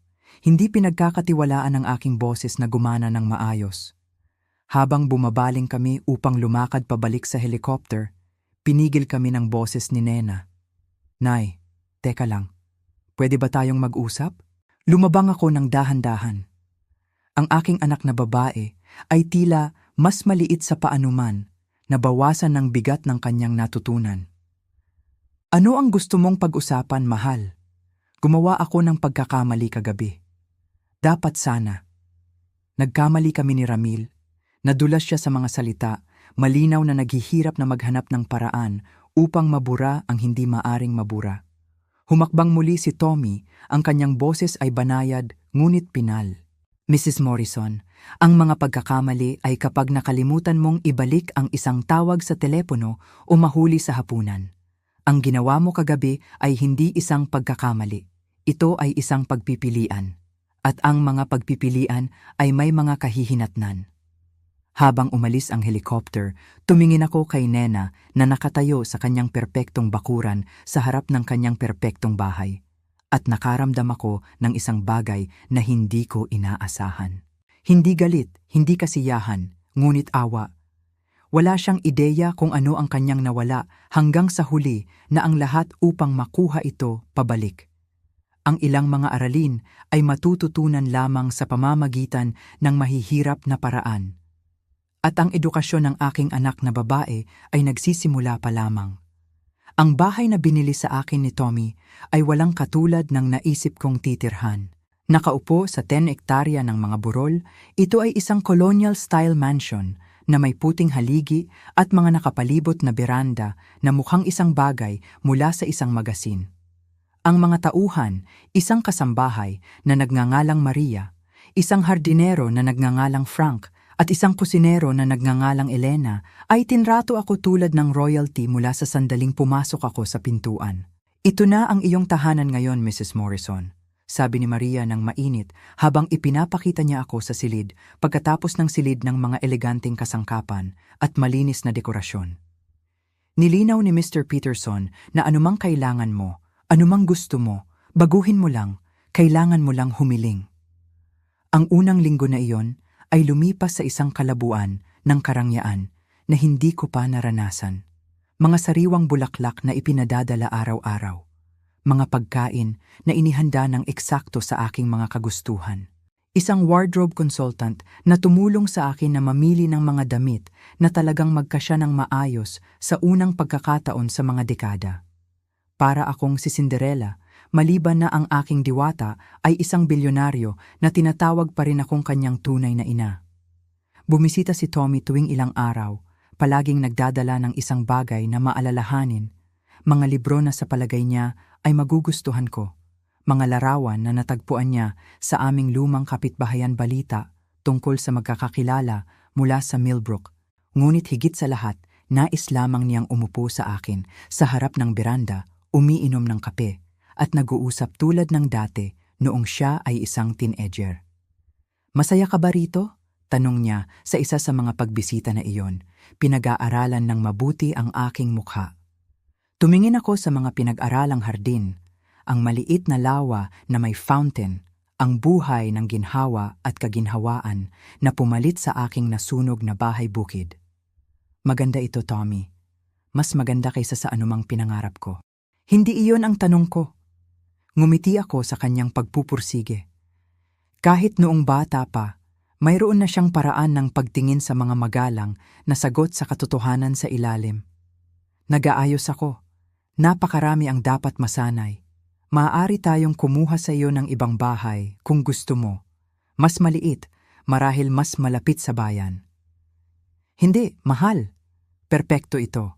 Hindi pinagkakatiwalaan ng aking boses na gumana ng maayos. Habang bumabaling kami upang lumakad pabalik sa helicopter, pinigil kami ng boses ni Nena. "Nay, teka lang. Pwede ba tayong mag-usap?" Lumabang ako ng dahan-dahan. Ang aking anak na babae ay tila mas maliit sa paanuman, nabawasan ng bigat ng kanyang natutunan. "Ano ang gusto mong pag-usapan, mahal? Gumawa ako ng pagkakamali kagabi. Dapat sana." Nagkamali kami ni Ramil. Nadulas siya sa mga salita, malinaw na naghihirap na maghanap ng paraan upang mabura ang hindi maaring mabura. Humakbang muli si Tommy, ang kanyang boses ay banayad ngunit pinal. "Mrs. Morrison, ang mga pagkakamali ay kapag nakalimutan mong ibalik ang isang tawag sa telepono o mahuli sa hapunan. Ang ginawa mo kagabi ay hindi isang pagkakamali. Ito ay isang pagpipilian. At ang mga pagpipilian ay may mga kahihinatnan." Habang umalis ang helicopter, tumingin ako kay Nena na nakatayo sa kanyang perpektong bakuran sa harap ng kanyang perpektong bahay. At nakaramdam ako ng isang bagay na hindi ko inaasahan. Hindi galit, hindi kasiyahan, ngunit awa. Wala siyang ideya kung ano ang kanyang nawala hanggang sa huli na ang lahat upang makuha ito pabalik. Ang ilang mga aralin ay matututunan lamang sa pamamagitan ng mahihirap na paraan. At ang edukasyon ng aking anak na babae ay nagsisimula pa lamang. Ang bahay na binili sa akin ni Tommy ay walang katulad ng naisip kong titirhan. Nakaupo sa 10 ektarya ng mga burol, ito ay isang colonial-style mansion na may puting haligi at mga nakapalibot na beranda na mukhang isang bagay mula sa isang magasin. Ang mga tauhan, isang kasambahay na nagngangalang Maria, isang hardinero na nagngangalang Frank, at isang kusinero na nagngangalang Elena, ay tinrato ako tulad ng royalty mula sa sandaling pumasok ako sa pintuan. "Ito na ang iyong tahanan ngayon, Mrs. Morrison," sabi ni Maria ng mainit habang ipinapakita niya ako sa silid pagkatapos ng silid ng mga eleganteng kasangkapan at malinis na dekorasyon. Nilinaw ni Mr. Peterson na anumang kailangan mo, anumang gusto mo, baguhin mo lang, kailangan mo lang humiling. Ang unang linggo na iyon ay lumipas sa isang kalabuan ng karangyaan na hindi ko pa naranasan. Mga sariwang bulaklak na ipinadadala araw-araw. Mga pagkain na inihanda ng eksakto sa aking mga kagustuhan. Isang wardrobe consultant na tumulong sa akin na mamili ng mga damit na talagang magkasya ng maayos sa unang pagkakataon sa mga dekada. Para akong si Cinderella, maliban na ang aking diwata ay isang bilyonaryo na tinatawag pa rin akong kanyang tunay na ina. Bumisita si Tommy tuwing ilang araw, palaging nagdadala ng isang bagay na maalalahanin, mga libro na sa palagay niya ay magugustuhan ko, mga larawan na natagpuan niya sa aming lumang kapitbahayan balita tungkol sa magkakakilala mula sa Millbrook. Ngunit higit sa lahat, nais lamang niyang umupo sa akin sa harap ng beranda, umiinom ng kape, at nag-uusap tulad ng dati noong siya ay isang teenager. "Masaya ka ba rito?" tanong niya sa isa sa mga pagbisita na iyon. Pinag-aaralan ng mabuti ang aking mukha. Tumingin ako sa mga pinag-aralang hardin, ang maliit na lawa na may fountain, ang buhay ng ginhawa at kaginhawaan na pumalit sa aking nasunog na bahay bukid. "Maganda ito, Tommy. Mas maganda kaysa sa anumang pinangarap ko." Hindi iyon ang tanong ko. Ngumiti ako sa kanyang pagpupursige. Kahit noong bata pa, mayroon na siyang paraan ng pagtingin sa mga magalang na sagot sa katotohanan sa ilalim. "Nag-aayos ako. Napakarami ang dapat masanay. Maaari tayong kumuha sa iyo ng ibang bahay kung gusto mo. Mas maliit, marahil mas malapit sa bayan." "Hindi, mahal. Perpekto ito.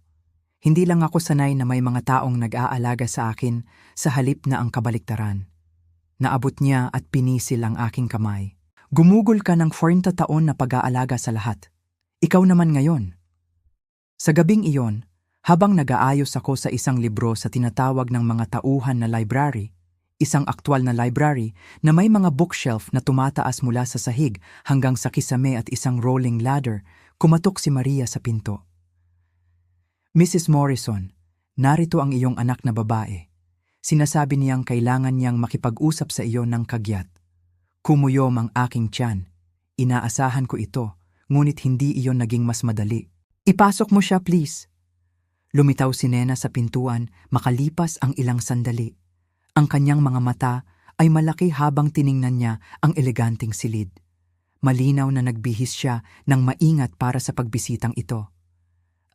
Hindi lang ako sanay na may mga taong nag-aalaga sa akin sa halip na ang kabaliktaran." Naabot niya at pinisil ang aking kamay. "Gumugol ka ng 40 taon na pag-aalaga sa lahat. Ikaw naman ngayon." Sa gabing iyon, habang nag-aayos ako sa isang libro sa tinatawag ng mga tauhan na library, isang aktwal na library na may mga bookshelf na tumataas mula sa sahig hanggang sa kisame at isang rolling ladder, kumatok si Maria sa pinto. "Mrs. Morrison, narito ang iyong anak na babae. Sinasabi niyang kailangan niyang makipag-usap sa iyo ng kagyat." Kumuyom ang aking tiyan. Inaasahan ko ito, ngunit hindi iyon naging mas madali. "Ipasok mo siya, please." Lumitaw si Nena sa pintuan makalipas ang ilang sandali. Ang kanyang mga mata ay malaki habang tiningnan niya ang eleganteng silid. Malinaw na nagbihis siya ng maingat para sa pagbisitang ito.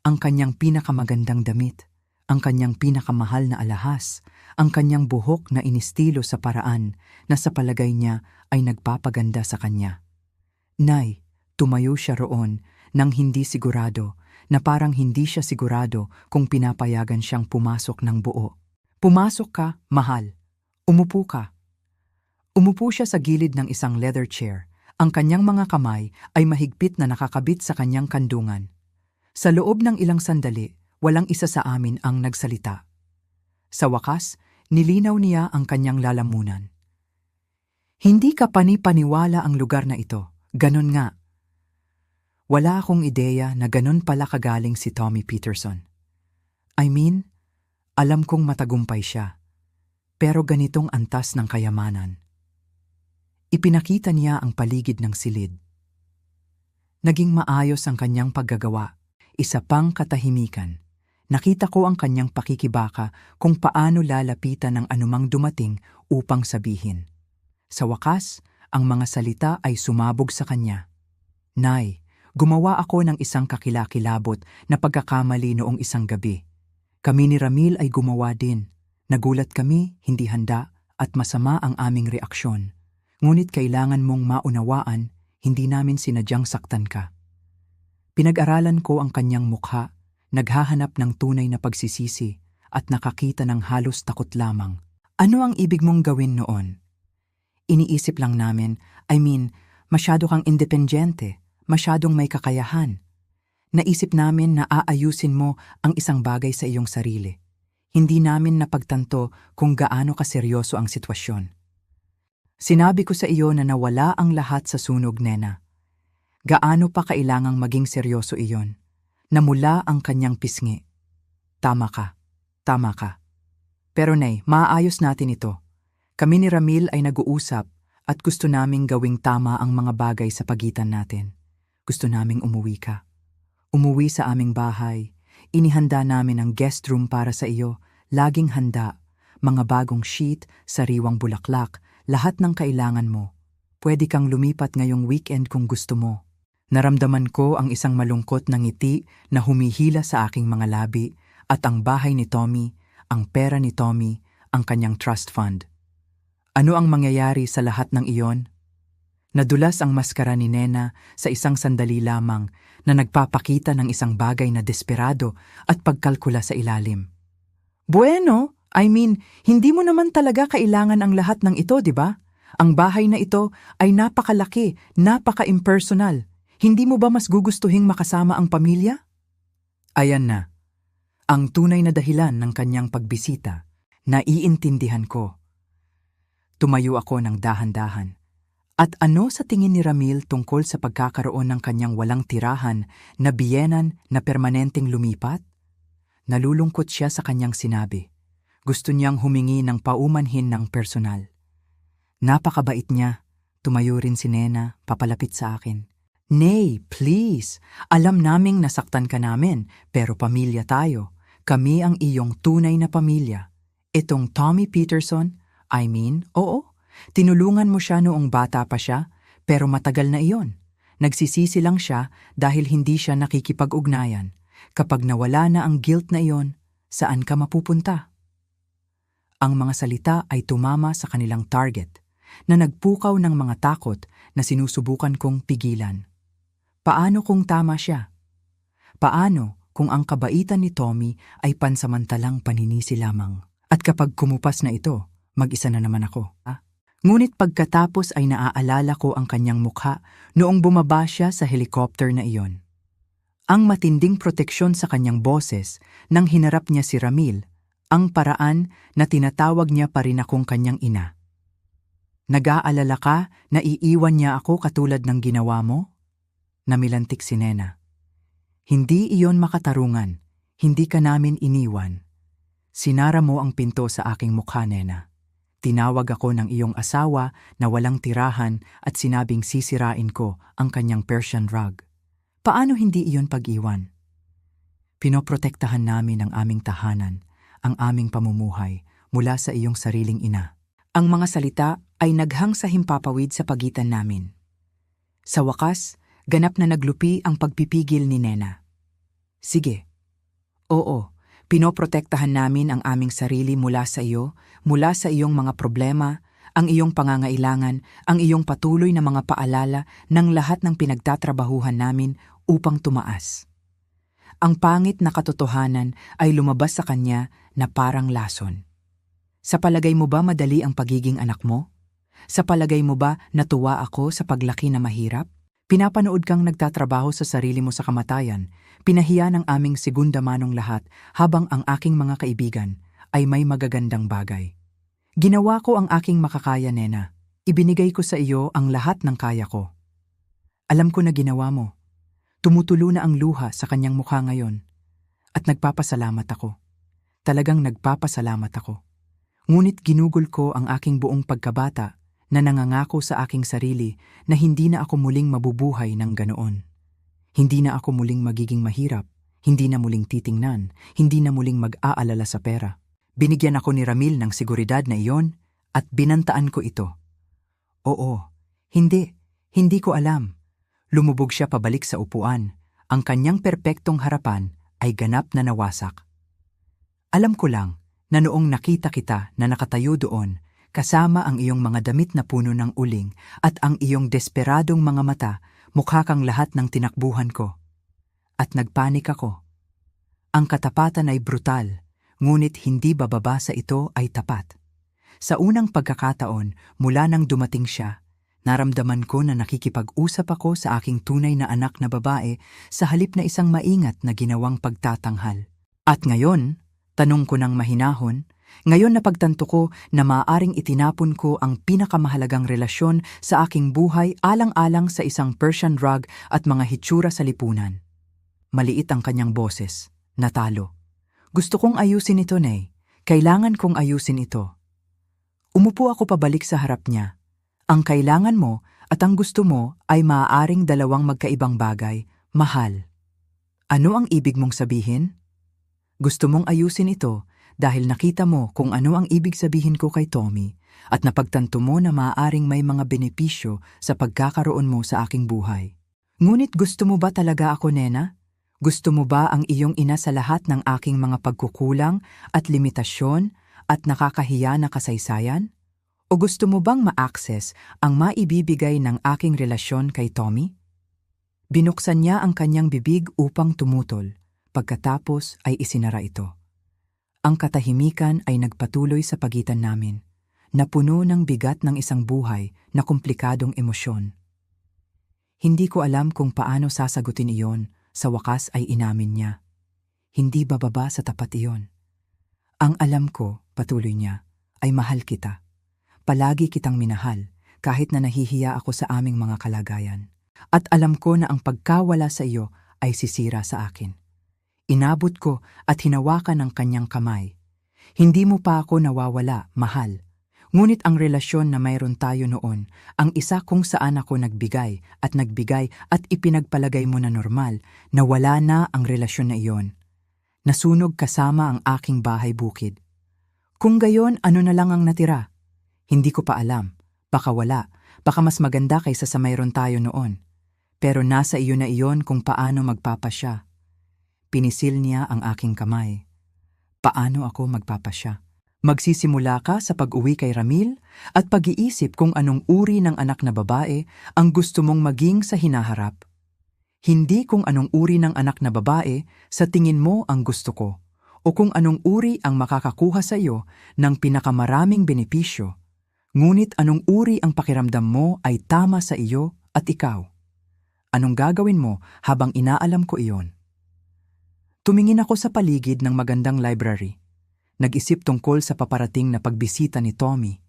Ang kanyang pinakamagandang damit, ang kanyang pinakamahal na alahas, ang kanyang buhok na inistilo sa paraan na sa palagay niya ay nagpapaganda sa kanya. "Nay," tumayo siya roon nang hindi sigurado, na parang hindi siya sigurado kung pinapayagan siyang pumasok ng buo. "Pumasok ka, mahal. Umupo ka." Umupo siya sa gilid ng isang leather chair. Ang kanyang mga kamay ay mahigpit na nakakabit sa kanyang kandungan. Sa loob ng ilang sandali, walang isa sa amin ang nagsalita. Sa wakas, nilinaw niya ang kanyang lalamunan. "Hindi ka panipaniwala ang lugar na ito. Ganon nga." Wala akong ideya na ganon pala kagaling si Tommy Peterson. I mean, alam kong matagumpay siya, pero ganitong antas ng kayamanan. Ipinakita niya ang paligid ng silid. Naging maayos ang kanyang paggagawa. Isa pang katahimikan. Nakita ko ang kanyang pakikibaka kung paano lalapitan ng anumang dumating upang sabihin. Sa wakas, ang mga salita ay sumabog sa kanya. Nay, gumawa ako ng isang kakilakilabot na pagkakamali noong isang gabi. Kami ni Ramil ay gumawa din. Nagulat kami, hindi handa, at masama ang aming reaksyon. Ngunit kailangan mong maunawaan, hindi namin sinadyang saktan ka. Pinag-aralan ko ang kanyang mukha, naghahanap ng tunay na pagsisisi, at nakakita ng halos takot lamang. Ano ang ibig mong gawin noon? Iniisip lang namin, masyado kang independyente, masyadong may kakayahan. Naisip namin na aayusin mo ang isang bagay sa iyong sarili. Hindi namin napagtanto kung gaano kaseryoso ang sitwasyon. Sinabi ko sa iyo na nawala ang lahat sa sunog, Nena. Gaano pa kailangang maging seryoso iyon? Namula ang kanyang pisngi. Tama ka. Pero Nay, maaayos natin ito. Kami ni Ramil ay nag-uusap at gusto naming gawing tama ang mga bagay sa pagitan natin. Gusto naming umuwi ka. Umuwi sa aming bahay. Inihanda namin ang guest room para sa iyo. Laging handa. Mga bagong sheet, sariwang bulaklak, lahat ng kailangan mo. Pwede kang lumipat ngayong weekend kung gusto mo. Naramdaman ko ang isang malungkot na ngiti na humihila sa aking mga labi at ang bahay ni Tommy, ang pera ni Tommy, ang kanyang trust fund. Ano ang mangyayari sa lahat ng iyon? Nadulas ang maskara ni Nena sa isang sandali lamang na nagpapakita ng isang bagay na desperado at pagkalkula sa ilalim. Bueno, hindi mo naman talaga kailangan ang lahat ng ito, di ba? Ang bahay na ito ay napakalaki, napaka-impersonal. Hindi mo ba mas gugustuhing makasama ang pamilya? Ayan na. Ang tunay na dahilan ng kanyang pagbisita, naiintindihan ko. Tumayo ako ng dahan-dahan. At ano sa tingin ni Ramil tungkol sa pagkakaroon ng kanyang walang tirahan na biyenan na permanenteng lumipat? Nalulungkot siya sa kanyang sinabi. Gusto niyang humingi ng paumanhin ng personal. Napakabait niya. Tumayo rin si Nena, papalapit sa akin. Nay, please. Alam naming nasaktan ka namin, pero pamilya tayo. Kami ang iyong tunay na pamilya. Itong Tommy Peterson, oo, tinulungan mo siya noong bata pa siya, pero matagal na iyon. Nagsisisi lang siya dahil hindi siya nakikipag-ugnayan. Kapag nawala na ang guilt na iyon, saan ka mapupunta? Ang mga salita ay tumama sa kanilang target, na nagpukaw ng mga takot na sinusubukan kong pigilan. Paano kung tama siya? Paano kung ang kabaitan ni Tommy ay pansamantalang paninisi lamang? At kapag kumupas na ito, mag-isa na naman ako. Ngunit pagkatapos ay naaalala ko ang kanyang mukha noong bumaba siya sa helicopter na iyon. Ang matinding proteksyon sa kanyang boses nang hinarap niya si Ramil, ang paraan na tinatawag niya pa rin akong kanyang ina. Nag-aalala ka na iiwan niya ako katulad ng ginawa mo? Namilantik si Nena. Hindi iyon makatarungan, hindi ka namin iniwan. Sinara mo ang pinto sa aking mukha, Nena. Tinawag ako ng iyong asawa na walang tirahan at sinabing sisirain ko ang kanyang Persian rug. Paano hindi iyon pag-iwan? Pinoprotektahan namin ang aming tahanan, ang aming pamumuhay mula sa iyong sariling ina. Ang mga salita ay naghang sa himpapawid sa pagitan namin. Sa wakas, ganap na naglupi ang pagpipigil ni Nena. Sige. Oo, pinoprotektahan namin ang aming sarili mula sa iyo, mula sa iyong mga problema, ang iyong pangangailangan, ang iyong patuloy na mga paalala ng lahat ng pinagtatrabahuhan namin upang tumaas. Ang pangit na katotohanan ay lumabas sa kanya na parang lason. Sa palagay mo ba madali ang pagiging anak mo? Sa palagay mo ba natuwa ako sa paglaki na mahirap? Pinapanood kang nagtatrabaho sa sarili mo sa kamatayan, pinahiya ng aming segunda manong lahat habang ang aking mga kaibigan ay may magagandang bagay. Ginawa ko ang aking makakaya, Nena. Ibinigay ko sa iyo ang lahat ng kaya ko. Alam ko na ginawa mo. Tumutulo na ang luha sa kanyang mukha ngayon. At nagpapasalamat ako. Talagang nagpapasalamat ako. Ngunit ginugol ko ang aking buong pagkabata na nangangako sa aking sarili na hindi na ako muling mabubuhay ng ganoon. Hindi na ako muling magiging mahirap, hindi na muling titingnan, hindi na muling mag-aalala sa pera. Binigyan ako ni Ramil ng seguridad na iyon at binantaan ko ito. Oo, hindi ko alam. Lumubog siya pabalik sa upuan. Ang kanyang perpektong harapan ay ganap na nawasak. Alam ko lang na noong nakita kita na nakatayo doon, kasama ang iyong mga damit na puno ng uling at ang iyong desperadong mga mata, mukha kang lahat ng tinakbuhan ko. At nagpanik ako. Ang katapatan ay brutal, ngunit hindi bababa sa ito ay tapat. Sa unang pagkakataon, mula nang dumating siya, naramdaman ko na nakikipag-usap ako sa aking tunay na anak na babae sa halip na isang maingat na ginawang pagtatanghal. At ngayon, tanong ko ng mahinahon, ngayon napagtanto ko na maaaring itinapon ko ang pinakamahalagang relasyon sa aking buhay alang-alang sa isang Persian rug at mga hitsura sa lipunan. Maliit ang kanyang boses. Natalo. Gusto kong ayusin ito, Nay. Kailangan kong ayusin ito. Umupo ako pabalik sa harap niya. Ang kailangan mo at ang gusto mo ay maaaring dalawang magkaibang bagay, mahal. Ano ang ibig mong sabihin? Gusto mong ayusin ito dahil nakita mo kung ano ang ibig sabihin ko kay Tommy at napagtanto mo na maaaring may mga benepisyo sa pagkakaroon mo sa aking buhay. Ngunit gusto mo ba talaga ako, Nena? Gusto mo ba ang iyong ina sa lahat ng aking mga pagkukulang at limitasyon at nakakahiya na kasaysayan? O gusto mo bang ma-access ang maibibigay ng aking relasyon kay Tommy? Binuksan niya ang kanyang bibig upang tumutol, pagkatapos ay isinara ito. Ang katahimikan ay nagpatuloy sa pagitan namin, na puno ng bigat ng isang buhay na komplikadong emosyon. Hindi ko alam kung paano sasagutin iyon. Sa wakas ay inamin niya. Hindi bababa sa tapat iyon. Ang alam ko, patuloy niya, ay mahal kita. Palagi kitang minahal kahit na nahihiya ako sa aming mga kalagayan. At alam ko na ang pagkawala sa iyo ay sisira sa akin. Inabot ko at hinawakan ang kanyang kamay. Hindi mo pa ako nawawala, mahal. Ngunit ang relasyon na mayroon tayo noon, ang isa kung saan ako nagbigay at ipinagpalagay mo na normal, na wala na ang relasyon na iyon. Nasunog kasama ang aking bahay bukid. Kung gayon, ano na lang ang natira? Hindi ko pa alam. Baka wala. Baka mas maganda kaysa sa mayroon tayo noon. Pero nasa iyo na iyon kung paano magpapasya. Pinisil niya ang aking kamay. Paano ako magpapasya? Magsisimula ka sa pag-uwi kay Ramil at pag-iisip kung anong uri ng anak na babae ang gusto mong maging sa hinaharap. Hindi kung anong uri ng anak na babae sa tingin mo ang gusto ko o kung anong uri ang makakakuha sa iyo ng pinakamaraming benepisyo. Ngunit anong uri ang pakiramdam mo ay tama sa iyo at ikaw. Anong gagawin mo habang inaalam ko iyon? Tumingin ako sa paligid ng magandang library. Nag-isip tungkol sa paparating na pagbisita ni Tommy,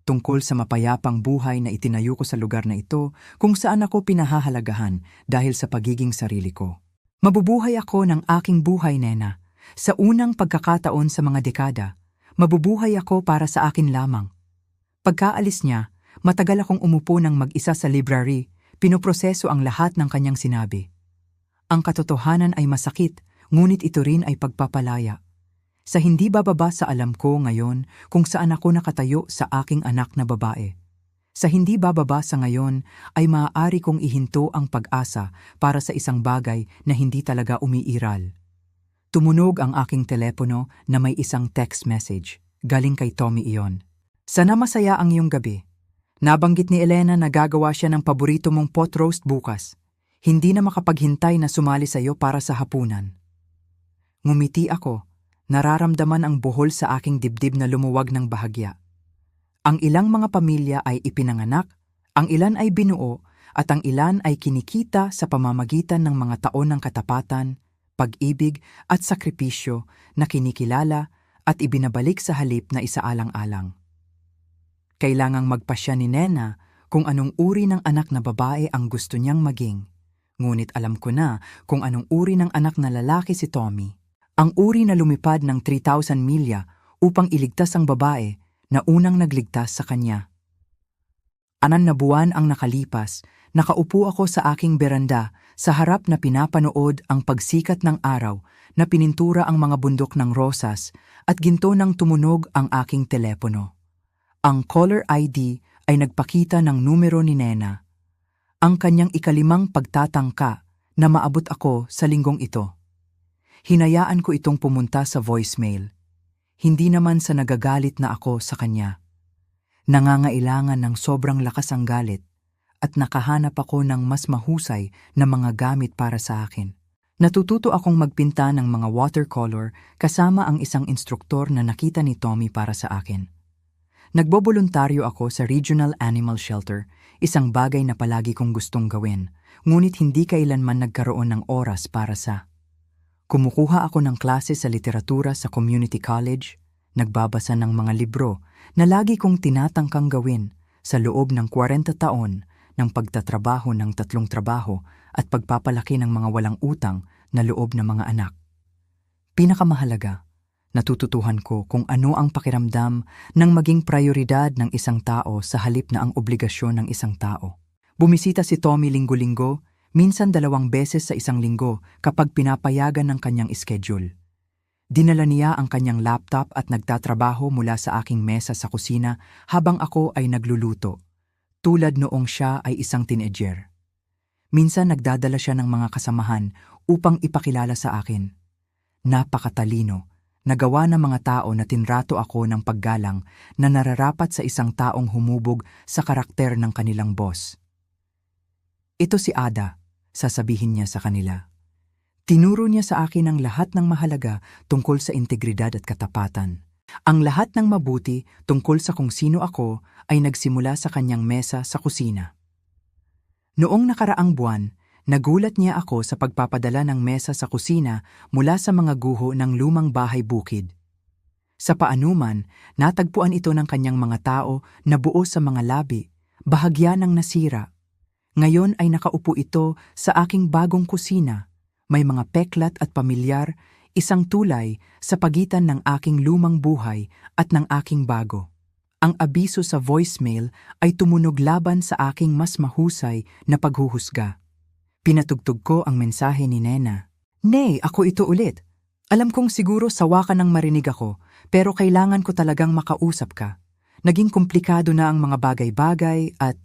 tungkol sa mapayapang buhay na itinayo ko sa lugar na ito kung saan ako pinahahalagahan dahil sa pagiging sarili ko. Mabubuhay ako ng aking buhay, Nena. Sa unang pagkakataon sa mga dekada, mabubuhay ako para sa akin lamang. Pagkaalis niya, matagal akong umupo ng mag-isa sa library, pinoproseso ang lahat ng kanyang sinabi. Ang katotohanan ay masakit, ngunit ito rin ay pagpapalaya. Sa hindi bababa sa alam ko ngayon kung saan ako nakatayo sa aking anak na babae. Sa hindi bababa sa ngayon ay maaari kong ihinto ang pag-asa para sa isang bagay na hindi talaga umiiral. Tumunog ang aking telepono na may isang text message. Galing kay Tommy iyon. Sana masaya ang iyong gabi. Nabanggit ni Elena na gagawa siya ng paborito mong pot roast bukas. Hindi na makapaghintay na sumali sa iyo para sa hapunan. Ngumiti ako. Nararamdaman ang buhol sa aking dibdib na lumuwag ng bahagya. Ang ilang mga pamilya ay ipinanganak, ang ilan ay binuo, at ang ilan ay kinikita sa pamamagitan ng mga taon ng katapatan, pag-ibig at sakripisyo na kinikilala at ibinabalik sa halip na isaalang-alang. Kailangang magpasya ni Nena kung anong uri ng anak na babae ang gusto niyang maging. Ngunit alam ko na kung anong uri ng anak na lalaki si Tommy. Ang uri na lumipad ng 3,000 milya upang iligtas ang babae na unang nagligtas sa kanya. 6 na buwan ang nakalipas, nakaupo ako sa aking beranda sa harap na pinapanood ang pagsikat ng araw na pinintura ang mga bundok ng rosas at ginto nang tumunog ang aking telepono. Ang caller ID ay nagpakita ng numero ni Nena. Ang kanyang ikalimang pagtatangka na maabot ako sa linggong ito. Hinayaan ko itong pumunta sa voicemail. Hindi naman sa nagagalit na ako sa kanya. Nangangailangan ng sobrang lakas ang galit at nakahanap ako ng mas mahusay na mga gamit para sa akin. Natututo akong magpinta ng mga watercolor kasama ang isang instruktor na nakita ni Tommy para sa akin. Nagboboluntaryo ako sa Regional Animal Shelter, isang bagay na palagi kong gustong gawin, ngunit hindi kailanman nagkaroon ng oras para sa. Kumukuha ako ng klase sa literatura sa community college, nagbabasa ng mga libro na lagi kong tinatangkang gawin sa loob ng 40 taon ng pagtatrabaho ng 3 trabaho at pagpapalaki ng mga walang utang na loob ng mga anak. Pinakamahalaga, natututuhan ko kung ano ang pakiramdam ng maging prioridad ng isang tao sa halip na ang obligasyon ng isang tao. Bumisita si Tommy linggo-linggo, minsan 2 beses sa isang linggo kapag pinapayagan ng kanyang schedule. Dinala niya ang kanyang laptop at nagtatrabaho mula sa aking mesa sa kusina habang ako ay nagluluto, tulad noong siya ay isang teenager. Minsan nagdadala siya ng mga kasamahan upang ipakilala sa akin. Napakatalino. Nagawa ng mga tao na tinrato ako ng paggalang na nararapat sa isang taong humubog sa karakter ng kanilang boss. Ito si Ada, sasabihin niya sa kanila. Tinuro niya sa akin ang lahat ng mahalaga tungkol sa integridad at katapatan. Ang lahat ng mabuti tungkol sa kung sino ako ay nagsimula sa kanyang mesa sa kusina. Noong nakaraang buwan, nagulat niya ako sa pagpapadala ng mesa sa kusina mula sa mga guho ng lumang bahay bukid. Sa paanuman, natagpuan ito ng kanyang mga tao na buo sa mga labi, bahagya ng nasira. Ngayon ay nakaupo ito sa aking bagong kusina. May mga peklat at pamilyar, isang tulay sa pagitan ng aking lumang buhay at ng aking bago. Ang abiso sa voicemail ay tumunog laban sa aking mas mahusay na paghuhusga. Pinatugtog ko ang mensahe ni Nena. "Nay, ako ito ulit. Alam kong siguro sawa ka nang marinig ako, pero kailangan ko talagang makausap ka. Naging komplikado na ang mga bagay-bagay at..."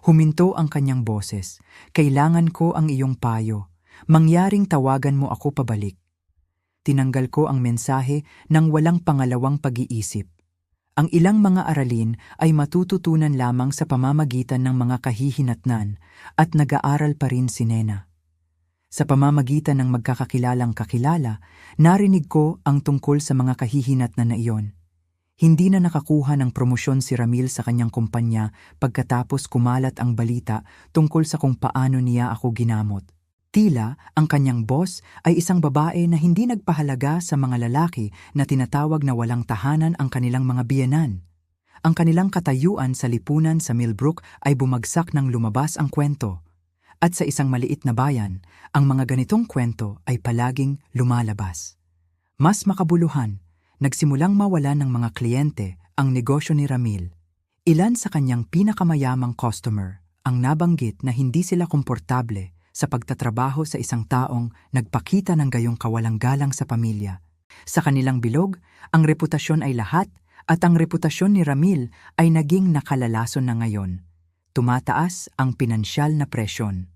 Huminto ang kanyang boses. "Kailangan ko ang iyong payo. Mangyaring tawagan mo ako pabalik." Tinanggal ko ang mensahe nang walang pangalawang pag-iisip. Ang ilang mga aralin ay matututunan lamang sa pamamagitan ng mga kahihinatnan at nag-aaral pa rin si Nena. Sa pamamagitan ng magkakakilalang kakilala, narinig ko ang tungkol sa mga kahihinatnan na iyon. Hindi na nakakuha ng promosyon si Ramil sa kanyang kumpanya pagkatapos kumalat ang balita tungkol sa kung paano niya ako ginamot. Tila ang kanyang boss ay isang babae na hindi nagpahalaga sa mga lalaki na tinatawag na walang tahanan ang kanilang mga biyenan. Ang kanilang katayuan sa lipunan sa Millbrook ay bumagsak nang lumabas ang kwento. At sa isang maliit na bayan, ang mga ganitong kwento ay palaging lumalabas. Mas makabuluhan, nagsimulang mawalan ng mga kliyente ang negosyo ni Ramil. Ilan sa kanyang pinakamayamang customer ang nabanggit na hindi sila komportable sa pagtatrabaho sa isang taong nagpakita ng gayong kawalang galang sa pamilya. Sa kanilang bilog, ang reputasyon ay lahat at ang reputasyon ni Ramil ay naging nakalalason na ngayon. Tumataas ang pinansyal na presyon.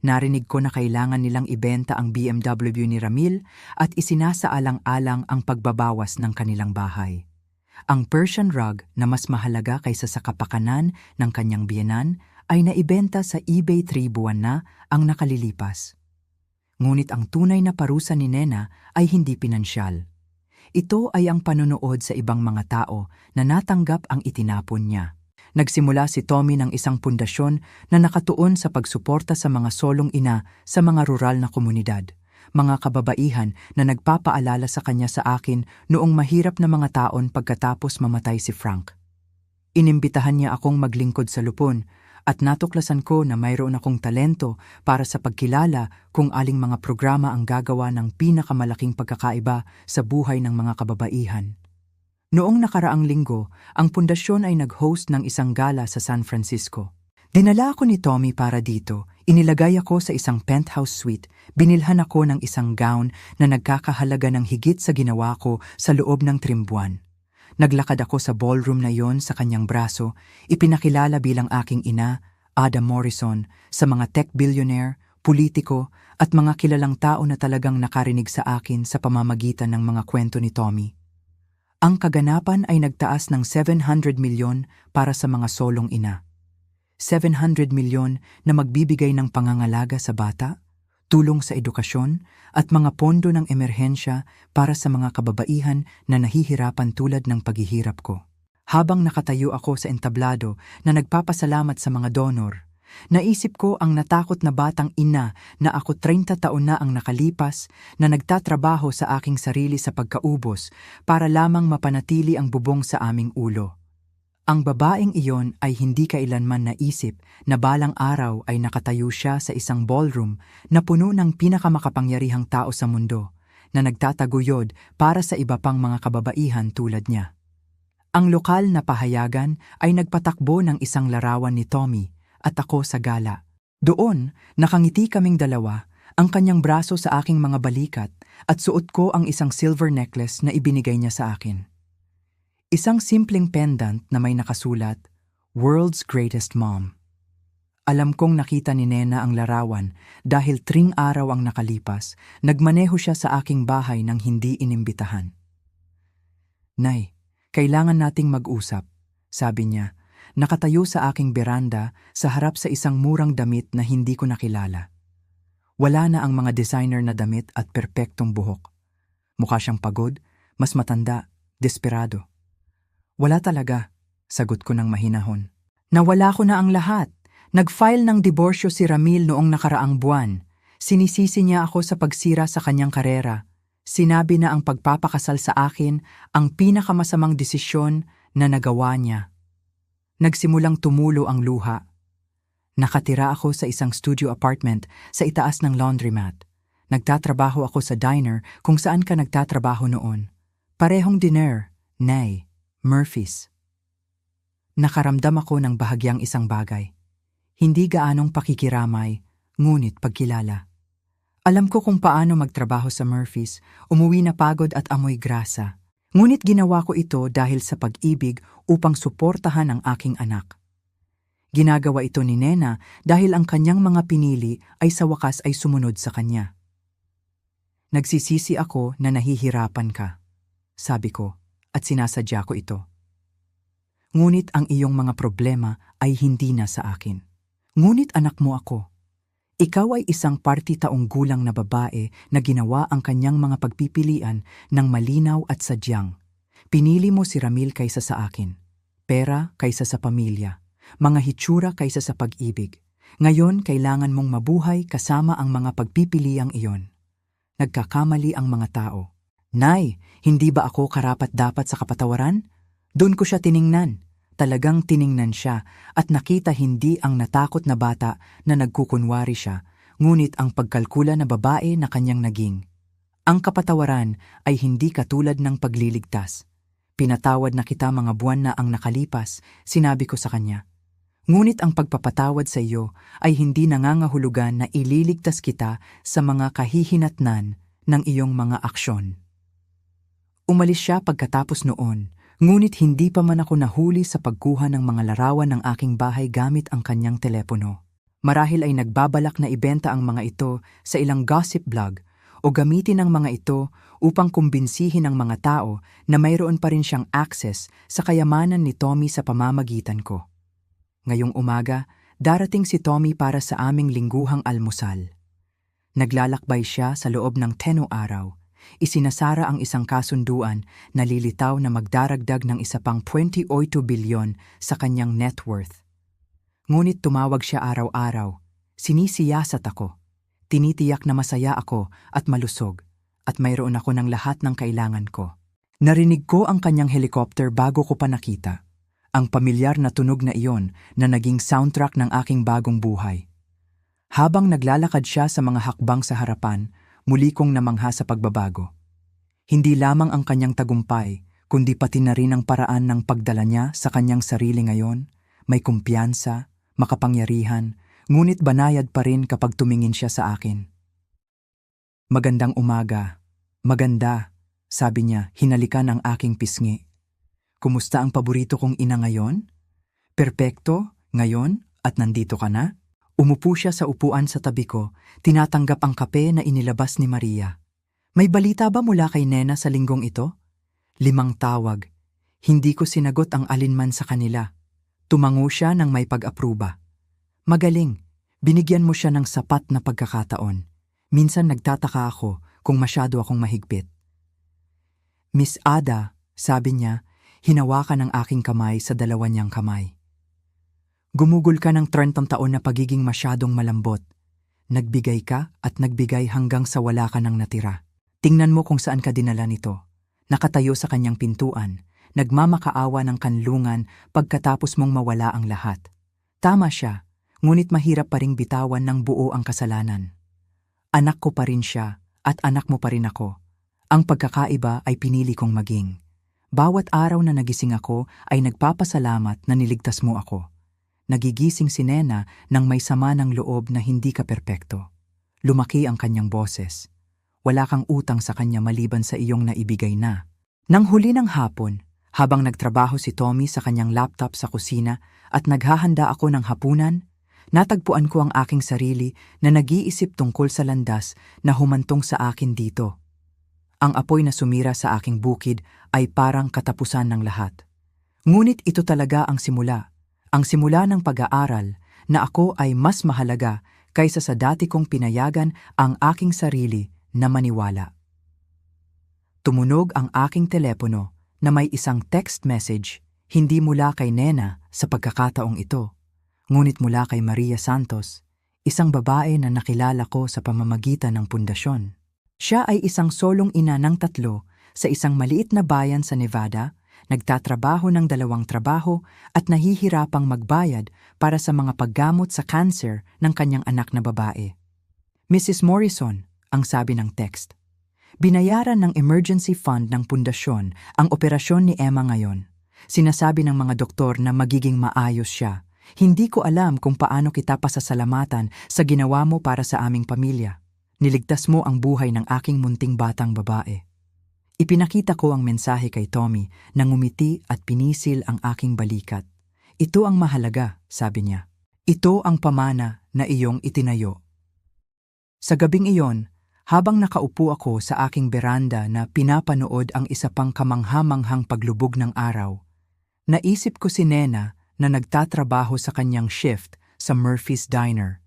Narinig ko na kailangan nilang ibenta ang BMW ni Ramil at isinasaalang-alang ang pagbabawas ng kanilang bahay. Ang Persian rug na mas mahalaga kaysa sa kapakanan ng kanyang biyenan ay naibenta sa eBay 3 buwan na ang nakalilipas. Ngunit ang tunay na parusa ni Nena ay hindi pinansyal. Ito ay ang panonood sa ibang mga tao na natanggap ang itinapon niya. Nagsimula si Tommy ng isang pundasyon na nakatuon sa pagsuporta sa mga solong ina sa mga rural na komunidad, mga kababaihan na nagpapaalala sa kanya sa akin noong mahirap na mga taon pagkatapos mamatay si Frank. Inimbitahan niya akong maglingkod sa lupon at natuklasan ko na mayroon akong talento para sa pagkilala kung aling mga programa ang gagawa ng pinakamalaking pagkakaiba sa buhay ng mga kababaihan. Noong nakaraang linggo, ang pundasyon ay nag-host ng isang gala sa San Francisco. Dinala ako ni Tommy para dito, inilagay ako sa isang penthouse suite, binilhan ako ng isang gown na nagkakahalaga ng higit sa ginawa ko sa loob ng 3 buwan. Naglakad ako sa ballroom na yon sa kanyang braso, ipinakilala bilang aking ina, Ada Morrison, sa mga tech billionaire, politiko, at mga kilalang tao na talagang nakarinig sa akin sa pamamagitan ng mga kwento ni Tommy. Ang kaganapan ay nagtaas ng 700 milyon para sa mga solong ina. 700 milyon na magbibigay ng pangangalaga sa bata, tulong sa edukasyon, at mga pondo ng emerhensya para sa mga kababaihan na nahihirapan tulad ng paghihirap ko. Habang nakatayo ako sa entablado na nagpapasalamat sa mga donor, naisip ko ang natakot na batang ina na ako 30 taon na ang nakalipas na nagtatrabaho sa aking sarili sa pagkaubos para lamang mapanatili ang bubong sa aming ulo. Ang babaeng iyon ay hindi kailanman naisip na balang araw ay nakatayo siya sa isang ballroom na puno ng pinakamakapangyarihang tao sa mundo na nagtataguyod para sa iba pang mga kababaihan tulad niya. Ang lokal na pahayagan ay nagpatakbo ng isang larawan ni Tommy at ako sa gala. Doon, nakangiti kaming dalawa, ang kanyang braso sa aking mga balikat at suot ko ang isang silver necklace na ibinigay niya sa akin. Isang simpleng pendant na may nakasulat, World's Greatest Mom. Alam kong nakita ni Nena ang larawan dahil 3 araw ang nakalipas, nagmaneho siya sa aking bahay nang hindi inimbitahan. Nay, kailangan nating mag-usap, sabi niya, nakatayo sa aking beranda sa harap sa isang murang damit na hindi ko nakilala. Wala na ang mga designer na damit at perpektong buhok. Mukha siyang pagod, mas matanda, desperado. Wala talaga, sagot ko ng mahinahon. Nawala ko na ang lahat. Nag-file ng diborsyo si Ramil noong nakaraang buwan. Sinisisi niya ako sa pagsira sa kanyang karera. Sinabi na ang pagpapakasal sa akin ang pinakamasamang desisyon na nagawa niya. Nagsimulang tumulo ang luha. Nakatira ako sa isang studio apartment sa itaas ng laundromat. Nagtatrabaho ako sa diner kung saan ka nagtatrabaho noon. Parehong diner, nay. Murphy's. Nakaramdam ako ng bahagyang isang bagay. Hindi gaanong pakikiramay, ngunit pagkilala. Alam ko kung paano magtrabaho sa Murphy's, umuwi na pagod at amoy grasa. Ngunit ginawa ko ito dahil sa pag-ibig upang suportahan ang aking anak. Ginagawa ito ni Nena dahil ang kanyang mga pinili ay sa wakas ay sumunod sa kanya. Nagsisisi ako na nahihirapan ka, sabi ko. At sinasadya ko ito. Ngunit ang iyong mga problema ay hindi na sa akin. Ngunit anak mo ako. Ikaw ay isang parti-taong gulang na babae na ginawa ang kanyang mga pagpipilian ng malinaw at sadyang. Pinili mo si Ramil kaysa sa akin. Pera kaysa sa pamilya. Mga hitsura kaysa sa pag-ibig. Ngayon kailangan mong mabuhay kasama ang mga pagpipiliang iyon. Nagkakamali ang mga tao. Nay, hindi ba ako karapat-dapat sa kapatawaran? Doon ko siya tiningnan. Talagang tiningnan siya at nakita hindi ang natakot na bata na nagkukunwari siya, ngunit ang pagkalkula na babae na kanyang naging. Ang kapatawaran ay hindi katulad ng pagliligtas. Pinatawad na kita mga buwan na ang nakalipas, sinabi ko sa kanya. Ngunit ang pagpapatawad sa iyo ay hindi nangangahulugan na ililigtas kita sa mga kahihinatnan ng iyong mga aksyon. Umalis siya pagkatapos noon, ngunit hindi pa man ako nahuli sa pagkuha ng mga larawan ng aking bahay gamit ang kanyang telepono. Marahil ay nagbabalak na ibenta ang mga ito sa ilang gossip blog o gamitin ang mga ito upang kumbinsihin ang mga tao na mayroon pa rin siyang access sa kayamanan ni Tommy sa pamamagitan ko. Ngayong umaga, darating si Tommy para sa aming lingguhang almusal. Naglalakbay siya sa loob ng 10 araw. Isinasara ang isang kasunduan na lilitaw na magdaragdag ng isa pang 28 bilyon sa kanyang net worth. Ngunit tumawag siya araw-araw. Sinisiyasat ako. Tinitiyak na masaya ako at malusog at mayroon ako ng lahat ng kailangan ko. Narinig ko ang kanyang helicopter bago ko pa nakita. Ang pamilyar na tunog na iyon na naging soundtrack ng aking bagong buhay. Habang naglalakad siya sa mga hakbang sa harapan, muli kong namangha sa pagbabago. Hindi lamang ang kanyang tagumpay, kundi pati na rin ang paraan ng pagdala niya sa kanyang sarili ngayon, may kumpiyansa, makapangyarihan, ngunit banayad pa rin kapag tumingin siya sa akin. Magandang umaga. Maganda, sabi niya, hinalikan ang aking pisngi. Kumusta ang paborito kong ina ngayon? Perpekto, ngayon, at nandito ka na? Umupo siya sa upuan sa tabi ko, tinatanggap ang kape na inilabas ni Maria. May balita ba mula kay Nena sa linggong ito? 5 tawag. Hindi ko sinagot ang alinman sa kanila. Tumango siya nang may pag-apruba. Magaling, binigyan mo siya ng sapat na pagkakataon. Minsan nagtataka ako kung masyado akong mahigpit. Miss Ada, sabi niya, hinawakan ang aking kamay sa 2 niyang kamay. Gumugol ka ng 30 taon na pagiging masyadong malambot. Nagbigay ka at nagbigay hanggang sa wala ka nang natira. Tingnan mo kung saan ka dinala nito. Nakatayo sa kanyang pintuan, nagmamakaawa ng kanlungan pagkatapos mong mawala ang lahat. Tama siya, ngunit mahirap pa ring bitawan ng buo ang kasalanan. Anak ko pa rin siya at anak mo pa rin ako. Ang pagkakaiba ay pinili kong maging. Bawat araw na nagising ako ay nagpapasalamat na niligtas mo ako. Nagigising si Nena nang may sama ng loob na hindi ka perpekto. Lumaki ang kanyang boses. Wala kang utang sa kanya maliban sa iyong naibigay na. Nang huli ng hapon, habang nagtrabaho si Tommy sa kanyang laptop sa kusina at naghahanda ako ng hapunan, natagpuan ko ang aking sarili na nag-iisip tungkol sa landas na humantong sa akin dito. Ang apoy na sumira sa aking bukid ay parang katapusan ng lahat. Ngunit ito talaga ang simula. Ang simula ng pag-aaral na ako ay mas mahalaga kaysa sa dati kong pinayagan ang aking sarili na maniwala. Tumunog ang aking telepono na may isang text message, hindi mula kay Nena sa pagkakataong ito, ngunit mula kay Maria Santos, isang babae na nakilala ko sa pamamagitan ng pundasyon. Siya ay isang solong ina ng 3 sa isang maliit na bayan sa Nevada, nagtatrabaho ng 2 trabaho at nahihirapang magbayad para sa mga paggamot sa cancer ng kanyang anak na babae. Mrs. Morrison, ang sabi ng text. Binayaran ng emergency fund ng pundasyon ang operasyon ni Emma ngayon. Sinasabi ng mga doktor na magiging maayos siya. Hindi ko alam kung paano kita pasasalamatan sa ginawa mo para sa aming pamilya. Niligtas mo ang buhay ng aking munting batang babae. Ipinakita ko ang mensahe kay Tommy na ngumiti at pinisil ang aking balikat. Ito ang mahalaga, sabi niya. Ito ang pamana na iyong itinayo. Sa gabing iyon, habang nakaupo ako sa aking beranda na pinapanood ang isa pang kamangha-manghang paglubog ng araw, naisip ko si Nena na nagtatrabaho sa kanyang shift sa Murphy's Diner,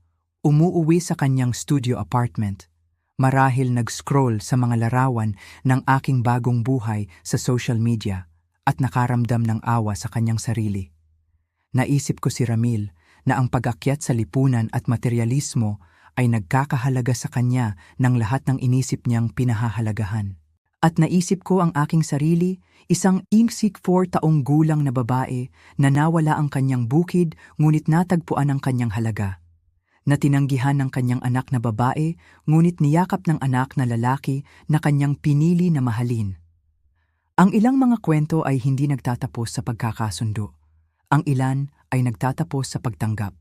umuuwi sa kanyang studio apartment. Marahil nag-scroll sa mga larawan ng aking bagong buhay sa social media at nakaramdam ng awa sa kanyang sarili. Naisip ko si Ramil na ang pag-akyat sa lipunan at materyalismo ay nagkakahalaga sa kanya ng lahat ng inisip niyang pinahahalagahan. At naisip ko ang aking sarili, isang 4 taong gulang na babae na nawala ang kanyang bukid ngunit natagpuan ang kanyang halaga. Na tinanggihan ng kanyang anak na babae, ngunit niyakap ng anak na lalaki na kanyang pinili na mahalin. Ang ilang mga kwento ay hindi nagtatapos sa pagkakasundo. Ang ilan ay nagtatapos sa pagtanggap.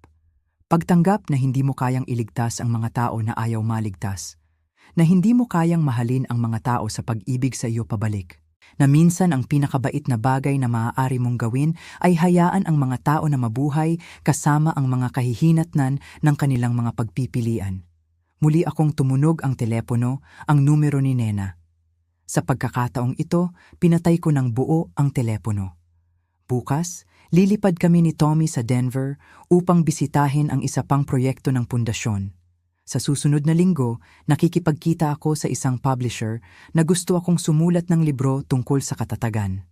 Pagtanggap na hindi mo kayang iligtas ang mga tao na ayaw maligtas. Na hindi mo kayang mahalin ang mga tao sa pag-ibig sa iyo pabalik. Na minsan ang pinakabait na bagay na maaari mong gawin ay hayaan ang mga tao na mabuhay kasama ang mga kahihinatnan ng kanilang mga pagpipilian. Muli akong tumunog ang telepono, ang numero ni Nena. Sa pagkakataong ito, pinatay ko ng buo ang telepono. Bukas, lilipad kami ni Tommy sa Denver upang bisitahin ang isa pang proyekto ng pundasyon. Sa susunod na linggo, nakikipagkita ako sa isang publisher na gusto akong sumulat ng libro tungkol sa katatagan.